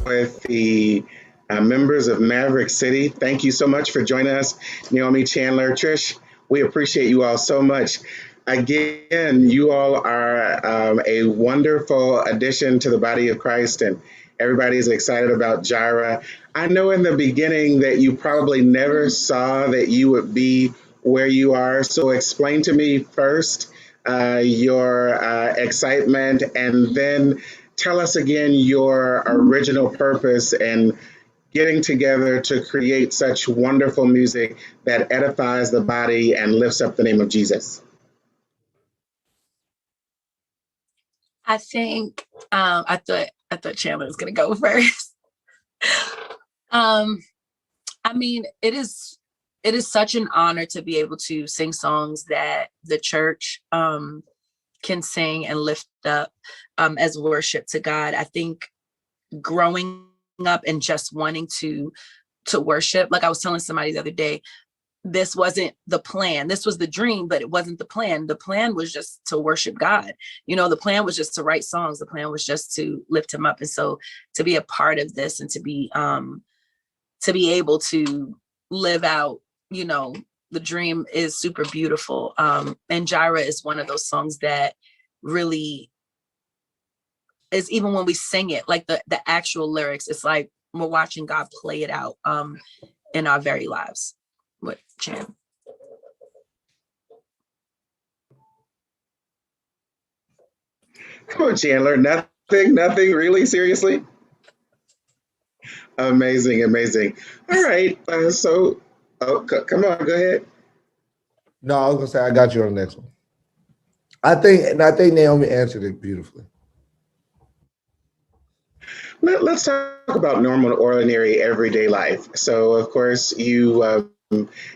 With the members of Maverick City. Thank you so much for joining us, Naomi, Chandler, Trish. We appreciate you all so much. Again, you all are a wonderful addition to the body of Christ, and everybody's excited about Jireh. I know in the beginning that you probably never saw that you would be where you are. So explain to me first your excitement, and then tell us again your original purpose and getting together to create such wonderful music that edifies the body and lifts up the name of Jesus. I think I thought Chandler was gonna go first. I mean, it is such an honor to be able to sing songs that the church can sing and lift up as worship to God. I think growing up and just wanting to worship, like I was telling somebody the other day, this wasn't the plan. This was the dream, but it wasn't the plan. The plan was just to worship God. You know, the plan was just to write songs. The plan was just to lift him up. And so to be a part of this and to be able to live out, you know, the dream is super beautiful. And Jireh is one of those songs that really is, even when we sing it, like the actual lyrics, it's like we're watching God play it out in our very lives. What, Chan? Come on, Chandler. Nothing, really? Seriously? Amazing. All right. Come on, go ahead. No, I was gonna say I got you on the next one. I think Naomi answered it beautifully. Let's talk about normal, ordinary, everyday life. So, of course, you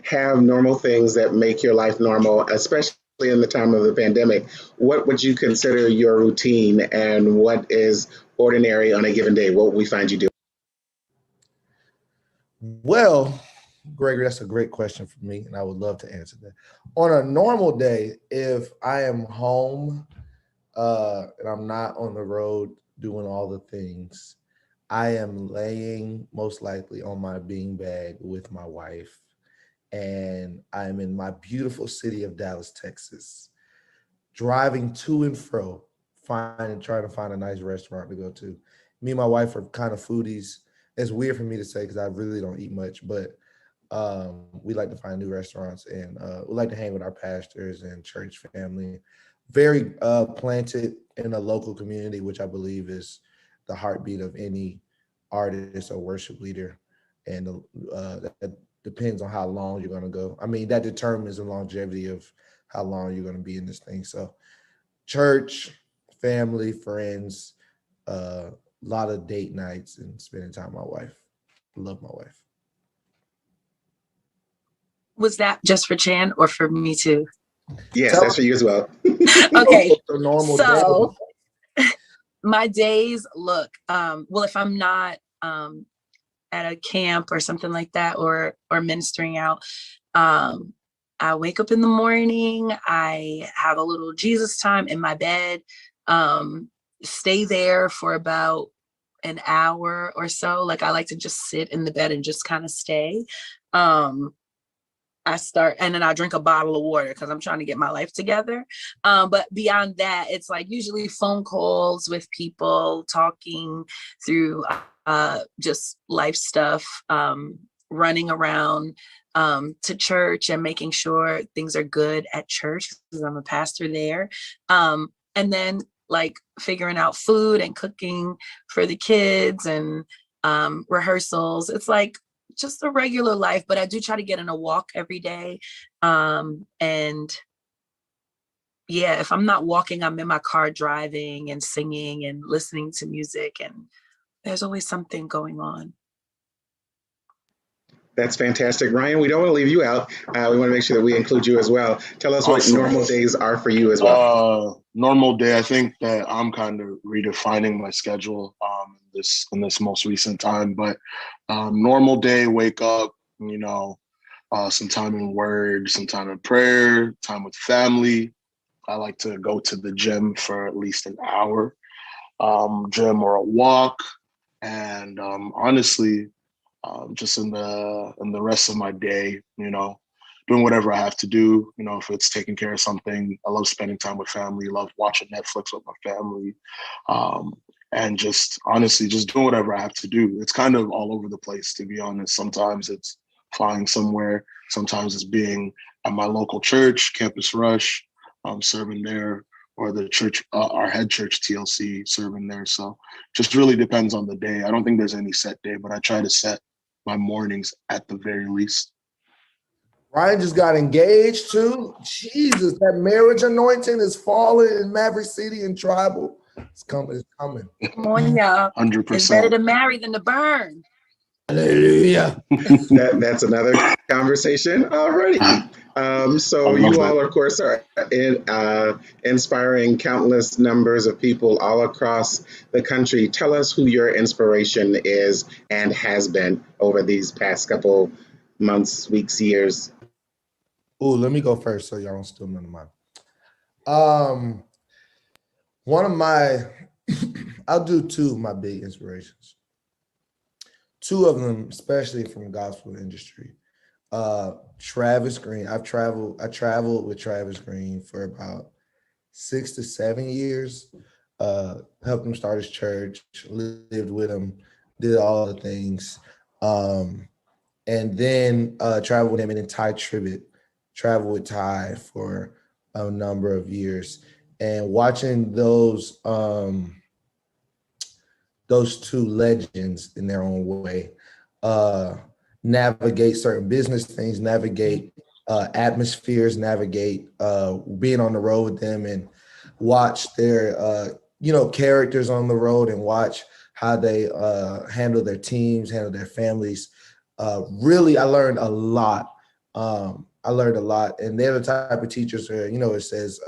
have normal things that make your life normal, especially in the time of the pandemic. What would you consider your routine, and what is ordinary on a given day? What would we find you doing? Well, Gregory, that's a great question for me, and I would love to answer that. On a normal day, if I am home and I'm not on the road doing all the things, I am laying most likely on my beanbag with my wife, and I'm in my beautiful city of Dallas, Texas, driving to and fro, trying to find a nice restaurant to go to. Me and my wife are kind of foodies. It's weird for me to say because I really don't eat much, but we like to find new restaurants, and we like to hang with our pastors and church family. Very planted in a local community, which I believe is the heartbeat of any artist or worship leader. And that depends on how long you're going to go. I mean, that determines the longevity of how long you're going to be in this thing. So church, family, friends, a lot of date nights, and spending time with my wife. I love my wife. Was that just for Chan or for me too? Yes, that's for you as well. Okay. Normal so my days look, well, if I'm not at a camp or something like that, or ministering out, I wake up in the morning, I have a little Jesus time in my bed, stay there for about an hour or so. Like I like to just sit in the bed and just kind of stay. I start, and then I drink a bottle of water because I'm trying to get my life together. But beyond that, it's like usually phone calls with people, talking through just life stuff, running around to church and making sure things are good at church because I'm a pastor there. And then like figuring out food and cooking for the kids and rehearsals. It's like just a regular life, but I do try to get in a walk every day. And yeah, if I'm not walking, I'm in my car driving and singing and listening to music, and there's always something going on. That's fantastic. Ryan, we don't want to leave you out. We want to make sure that we include you as well. Tell us what normal days are for you as well. Normal day, I think that I'm kind of redefining my schedule in this most recent time. But normal day, wake up, some time in word, some time in prayer, time with family. I like to go to the gym for at least an hour, gym or a walk. And honestly, just in the rest of my day, doing whatever I have to do, if it's taking care of something. I love spending time with family, love watching Netflix with my family, and just honestly, just doing whatever I have to do. It's kind of all over the place, to be honest. Sometimes it's flying somewhere. Sometimes it's being at my local church, Campus Rush, serving there, or the church, our head church, TLC, serving there. So just really depends on the day. I don't think there's any set day, but I try to set my mornings at the very least. Ryan just got engaged too. Jesus, that marriage anointing is falling in Maverick City and Tribal. It's coming. It's coming. Come on, y'all. 100%. It's better to marry than to burn. Hallelujah. That's another conversation already. So you all, of course, are inspiring countless numbers of people all across the country. Tell us who your inspiration is and has been over these past couple months, weeks, years. Oh, let me go first so y'all don't steal none of mine. One of my, I'll do two of my big inspirations. Two of them, especially from the gospel industry. Travis Green. I traveled with Travis Green for about 6 to 7 years. Helped him start his church, lived with him, did all the things. And then traveled with him, and then Ty Tribbett, traveled with Ty for a number of years. And watching those two legends in their own way navigate certain business things, navigate atmospheres, navigate being on the road with them, and watch their characters on the road, and watch how they handle their teams, handle their families. Really, I learned a lot. And they're the type of teachers where, it says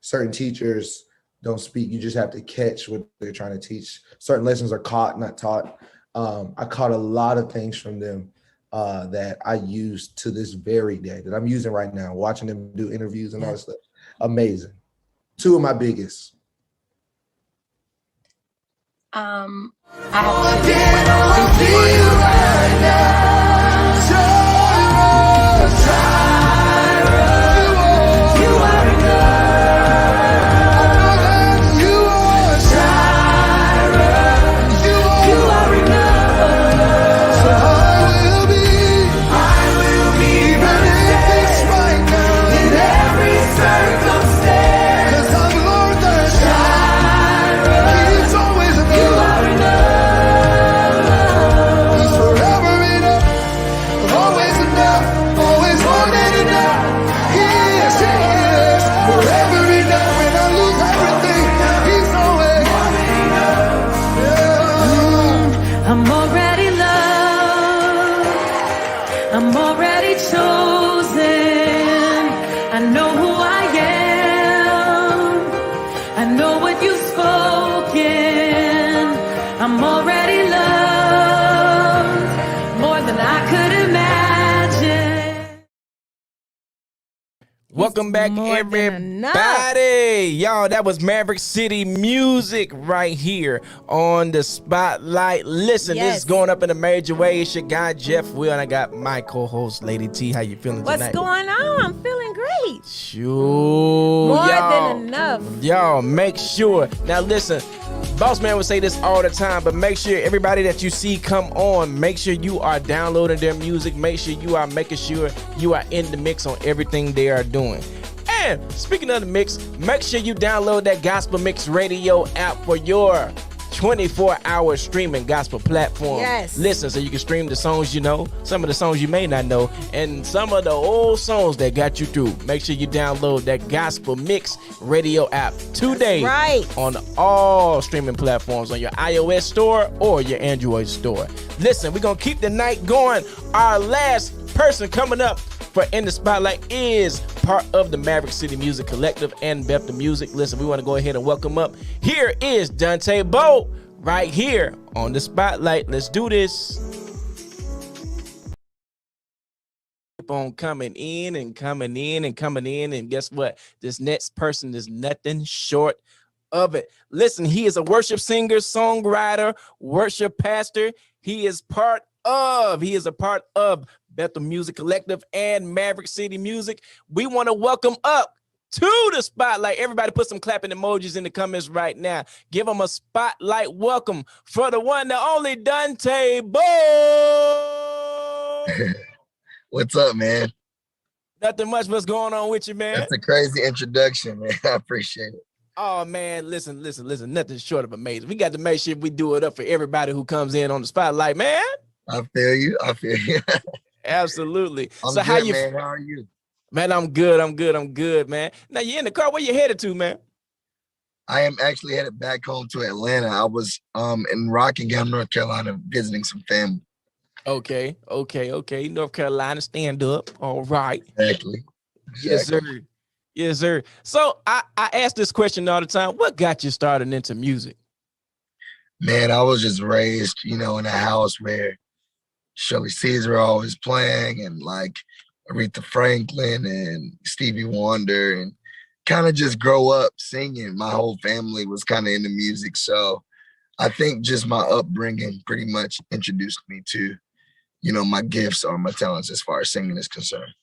certain teachers don't speak. You just have to catch what they're trying to teach. Certain lessons are caught, not taught. I caught a lot of things from them that I use to this very day, that I'm using right now, watching them do interviews and all that stuff. Amazing. Two of my biggest. I have Welcome back, more than enough. everybody. Y'all, that was Maverick City Music right here on the Spotlight. Listen, this is going up in a major way. It's your guy, Jeff Will, and I got my co-host, Lady T. How you feeling tonight? What's going on? I'm feeling great. Sure. More than enough. Y'all, make sure. Now, listen. Boss Man would say this all the time, but make sure everybody that you see come on, make sure you are downloading their music. Make sure you are making sure you are in the mix on everything they are doing. And speaking of the mix, make sure you download that Gospel Mix Radio app for your 24-hour streaming gospel platform. Yes. Listen, so you can stream the songs you know, some of the songs you may not know, and some of the old songs that got you through. Make sure you download that Gospel Mix Radio app today. Right. On all streaming platforms, on your iOS store or your Android store. Listen, we're going to keep the night going. Our last person coming up for In the Spotlight is part of the Maverick City Music Collective and Bethel Music. Listen, we want to go ahead and welcome up. Here is Dante Bo right here on the Spotlight. Let's do this. Keep on coming in and coming in and coming in. And guess what? This next person is nothing short of it. Listen, he is a worship singer, songwriter, worship pastor. He is a part of Bethel Music Collective and Maverick City Music. We want to welcome up to the Spotlight. Everybody put some clapping emojis in the comments right now. Give them a Spotlight welcome for the one, the only Dante Bo. What's up, man? Nothing much. What's going on with you, man? That's a crazy introduction, man. I appreciate it. Oh, man, listen. Nothing short of amazing. We got to make sure we do it up for everybody who comes in on the Spotlight, man. I feel you. Absolutely. I'm so good, how you, man? How are you? Man, I'm good, man. Now you're in the car. Where you headed to, man? I am actually headed back home to Atlanta. I was in Rockingham, North Carolina, visiting some family. Okay. North Carolina, stand up. All right. Exactly. Yes, sir. So I ask this question all the time. What got you started into music? Man, I was just raised, in a house where Shirley Caesar always playing, and like Aretha Franklin and Stevie Wonder, and kind of just grow up singing. My whole family was kind of into music. So I think just my upbringing pretty much introduced me to, my gifts or my talents as far as singing is concerned.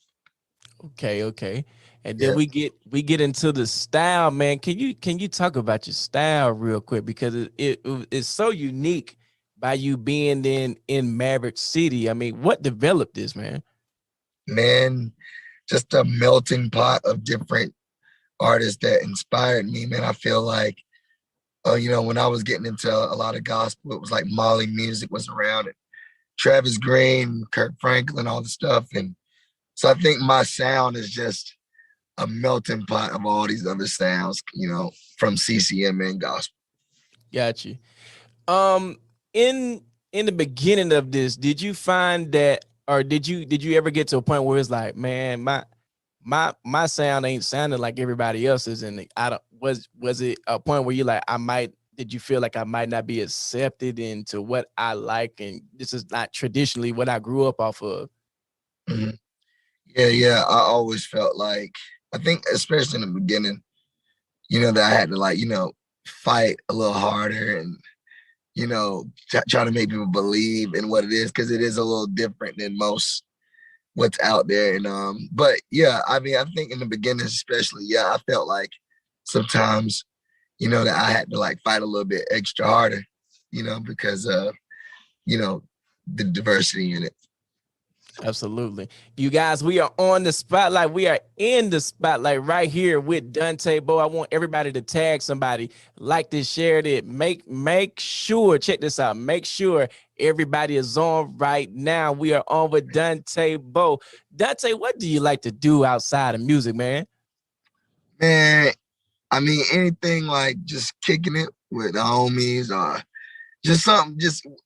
Okay. And then we get into the style, man. Can you talk about your style real quick? Because it's so unique by you being in Maverick City. I mean, what developed this, man? Man, just a melting pot of different artists that inspired me, man. I feel like, when I was getting into a lot of gospel, it was like Molly music was around it. Travis Green, Kirk Franklin, all the stuff. And so I think my sound is just a melting pot of all these other sounds, from CCM and gospel. Got you. In the beginning of this, did you find that, or did you ever get to a point where it's like, man, my sound ain't sounding like everybody else's, and was it a point where you like, did you feel like I might not be accepted into what I like, and this is not traditionally what I grew up off of? Mm-hmm. Yeah. I always felt like, I think especially in the beginning, that I had to fight a little harder and, try to make people believe in what it is, because it is a little different than most what's out there. And but yeah, I mean, I think in the beginning especially, I felt like sometimes, that I had to fight a little bit extra harder, because of, the diversity in it. Absolutely. You guys, we are on the Spotlight. We are in the Spotlight right here with Dante Bo. I want everybody to tag somebody, like this, share it. Make sure, check this out. Make sure everybody is on right now. We are on with Dante Bo. Dante, what do you like to do outside of music, man? Man, I mean, anything like just kicking it with the homies, or just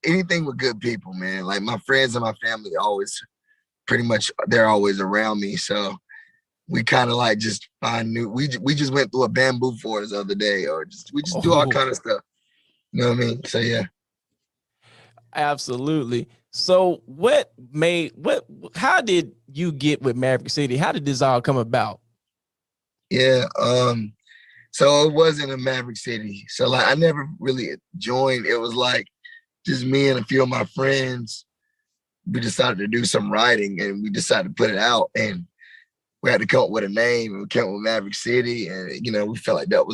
anything with good people, man. Like my friends and my family always pretty much, they're always around me. So we kind of just find new, we just went through a bamboo forest the other day, or we just do all kind of stuff. You know what I mean? So yeah. Absolutely. So how did you get with Maverick City? How did this all come about? Yeah. So it wasn't in Maverick City. So like I never really joined. It was like just me and a few of my friends. We decided to do some writing and we decided to put it out, and we had to come up with a name, and we came up with Maverick City. And we just felt like that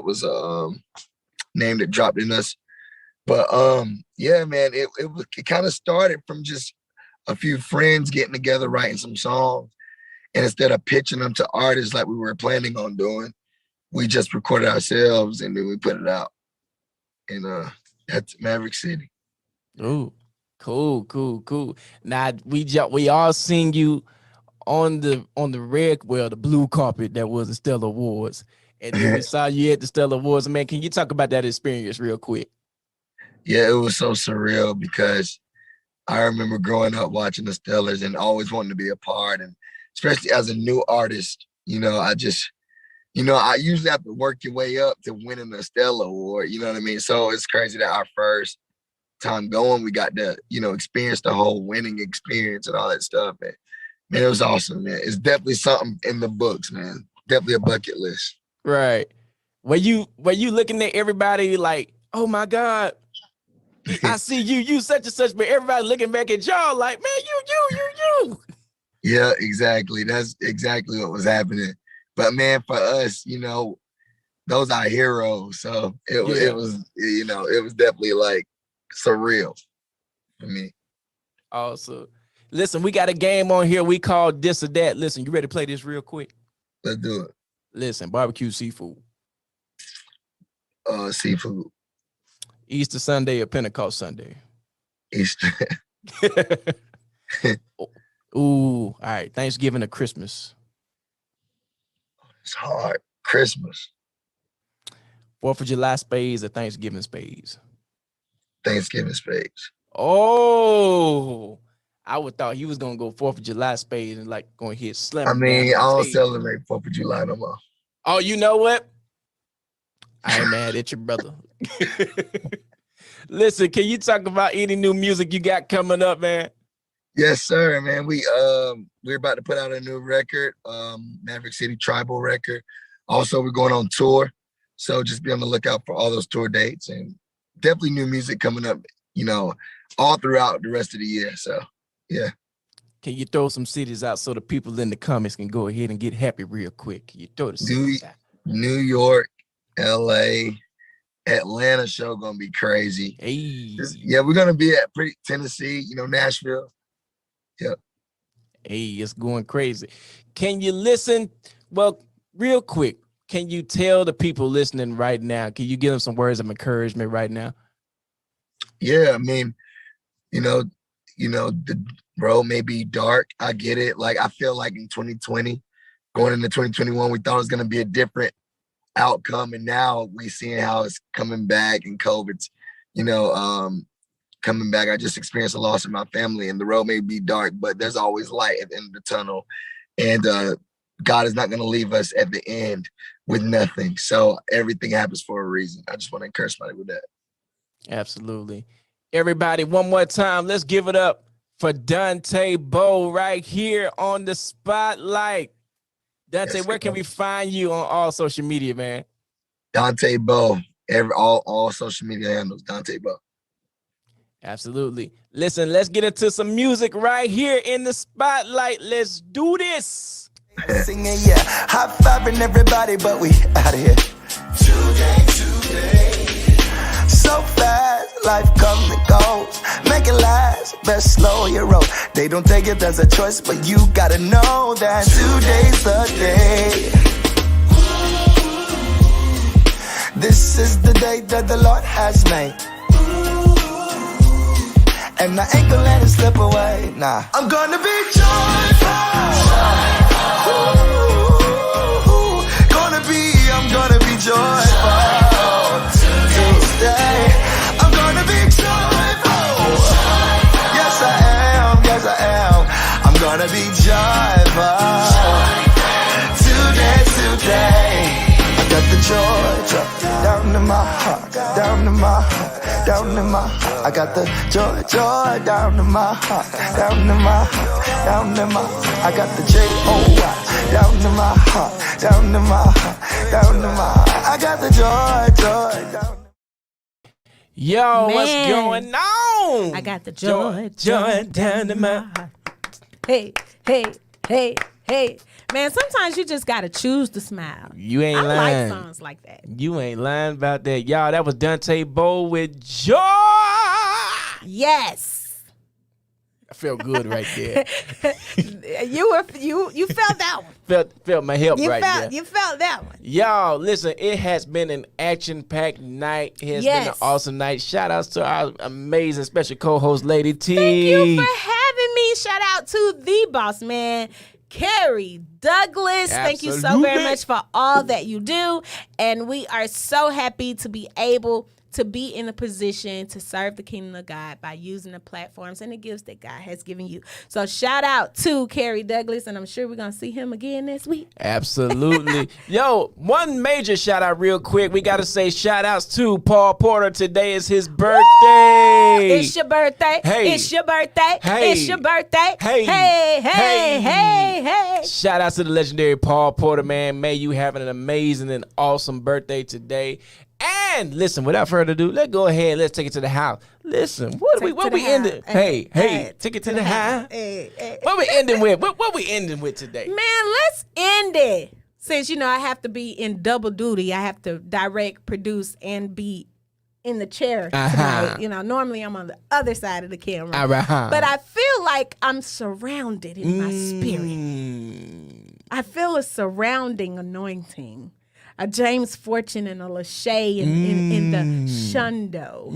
was a name that dropped in us. But yeah, man, it kind of started from just a few friends getting together, writing some songs. And instead of pitching them to artists like we were planning on doing, we just recorded ourselves and then we put it out. And that's Maverick City. Ooh, cool. Now we all seen you on the the blue carpet that was the Stellar Awards. And then we saw you at the Stellar Awards. Man, can you talk about that experience real quick? Yeah, it was so surreal because I remember growing up watching the Stellars and always wanting to be a part. And especially as a new artist, I usually have to work your way up to winning the Stellar Award. You know what I mean? So it's crazy that our first time going, we got to, experience the whole winning experience and all that stuff. And man, it was awesome, man. It's definitely something in the books, man. Definitely a bucket list. Right. Were you looking at everybody like, oh my God, I see you such and such, but everybody looking back at y'all like, man, you. Yeah, exactly. That's exactly what was happening. But man, for us, those are heroes. So it was definitely like surreal for me. Also, listen, we got a game on here we call This or That. Listen, you ready to play this real quick? Let's do it. Listen, barbecue, seafood. Seafood. Easter Sunday or Pentecost Sunday? Easter. Ooh, all right. Thanksgiving or Christmas? It's hard. Christmas. 4th of July spades or Thanksgiving spades? Thanksgiving spades. Oh, I would thought he was gonna go 4th of July spades and like going to hit slam. I mean, I don't celebrate 4th of July no more. Oh, you know what? I ain't mad at your brother. Listen, can you talk about any new music you got coming up, man? Yes, sir, man. We're about to put out a new record, Maverick City Tribal record. Also, we're going on tour, so just be on the lookout for all those tour dates, and definitely new music coming up, all throughout the rest of the year. So, yeah. Can you throw some cities out so the people in the comments can go ahead and get happy real quick? Can you throw the cities out? New York, LA, Atlanta show gonna be crazy. Hey. Yeah, we're gonna be at Tennessee, Nashville. Yep. Hey, it's going crazy. Can you listen? Well, real quick, can you tell the people listening right now? Can you give them some words of encouragement right now? Yeah, I mean, the road may be dark. I get it. Like, I feel like in 2020, going into 2021, we thought it was gonna be a different outcome, and now we seeing how it's coming back, and COVID's, coming back. I just experienced a loss in my family, and the road may be dark, but there's always light at the end of the tunnel. And God is not going to leave us at the end with nothing. So everything happens for a reason. I just want to encourage somebody with that. Absolutely. Everybody, one more time, let's give it up for Dante Bowe right here on the spotlight. Dante, where can we find you on all social media, man? Dante Bowe, all social media handles, Dante Bowe. Absolutely. Listen, let's get into some music right here in the spotlight. Let's do this. Singing, yeah, high-fiving everybody, but we out of here. Today. So fast, life comes and goes. Make it last, best slow your roll. They don't take it as a choice, but you gotta know that today's the day. This is the day that the Lord has made. And I ain't gonna let it slip away, nah. I'm gonna be joyful. I'm gonna be joyful today. I'm gonna be joyful. Yes, I am. I'm gonna be joyful today. I got the joy down in my heart, down in my heart, down in my heart. I got the joy down in my heart, down in my heart, down in my heart. I got the Joy down to my heart, down to my heart, down to my heart. I got the joy down. Yo, Man. what's going on? I got the joy down to my heart. Hey, hey, hey, hey. Man, sometimes you just gotta choose to smile. You ain't I lying. like songs like that. You ain't lying about that. Y'all, that was Dante Bowe with Joy. Yes. I felt good right there. you felt that one. Felt my help right there. You felt that one. Y'all, listen, it has been an action-packed night. It has been an awesome night. Shout outs to our amazing special co-host, Lady T. Thank you for having me. Shout out to the boss man, Kerry Douglas. Thank you so very much for all that you do. And we are so happy to be able to be in a position to serve the kingdom of God by using the platforms and the gifts that God has given you. So shout out to Kerry Douglas, and I'm sure we're going to see him again next week. Absolutely. Yo, one major shout out real quick. We got to say shout outs to Paul Porter. Today is his birthday. Woo! It's your birthday. Hey. It's your birthday. Hey. It's your birthday. Hey. Hey, hey, hey, hey. Shout out to the legendary Paul Porter, man. May you have an amazing and awesome birthday today. And listen, without further ado, let's go ahead. Let's take it to the house. Listen, what we ending? Hey, take it to the house. What we ending with? What we ending with today? Man, let's end it. Since, I have to be in double duty. I have to direct, produce, and be in the chair tonight. Normally I'm on the other side of the camera. But I feel like I'm surrounded in my spirit. I feel a surrounding anointing. A James Fortune and a Lachey in the Shundo.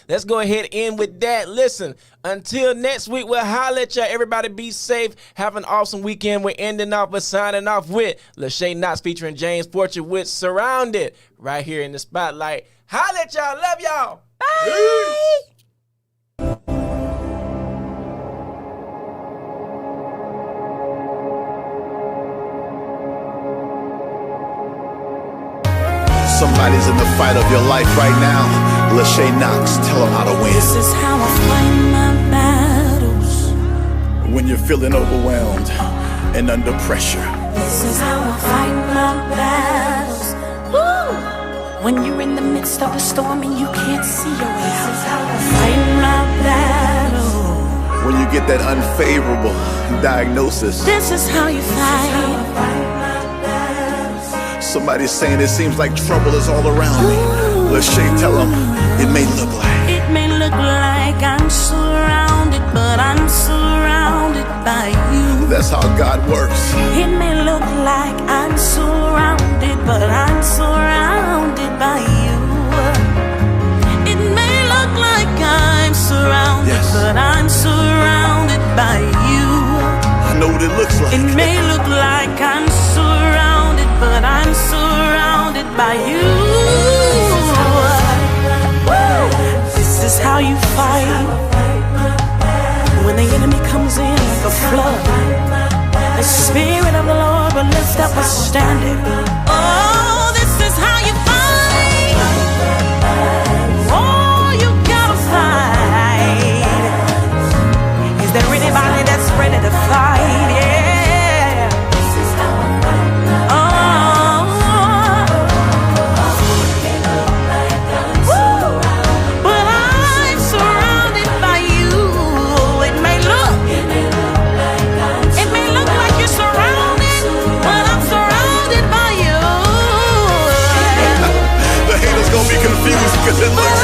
Let's go ahead and end with that. Listen, until next week, we'll holler at y'all. Everybody be safe. Have an awesome weekend. We're ending off with signing off with Lachey Knox featuring James Fortune with Surrounded right here in the spotlight. Holler at y'all. Love y'all. Bye. Peace. Somebody's in the fight of your life right now. Lachey Knox, tell them how to win. This is how I fight my battles. When you're feeling overwhelmed and under pressure. This is how I fight my battles. Woo! When you're in the midst of a storm and you can't see your way out. This is how I fight my battle. When you get that unfavorable diagnosis. This is how you fight. Somebody's saying it seems like trouble is all around me. Lachey, tell them it may look like. It may look like I'm surrounded, but I'm surrounded by you. That's how God works. It may look like I'm surrounded, but I'm surrounded by you. It may look like I'm surrounded, but I'm surrounded by you. I know what it looks like. It may look like I'm surrounded, but I'm surrounded by you. This is how you fight. When the enemy comes in like a flood, the Spirit of the Lord will lift up a standard. Oh, this is how you fight. Oh, you gotta fight. Is there anybody that's ready to fight? Yeah. Confused because it looks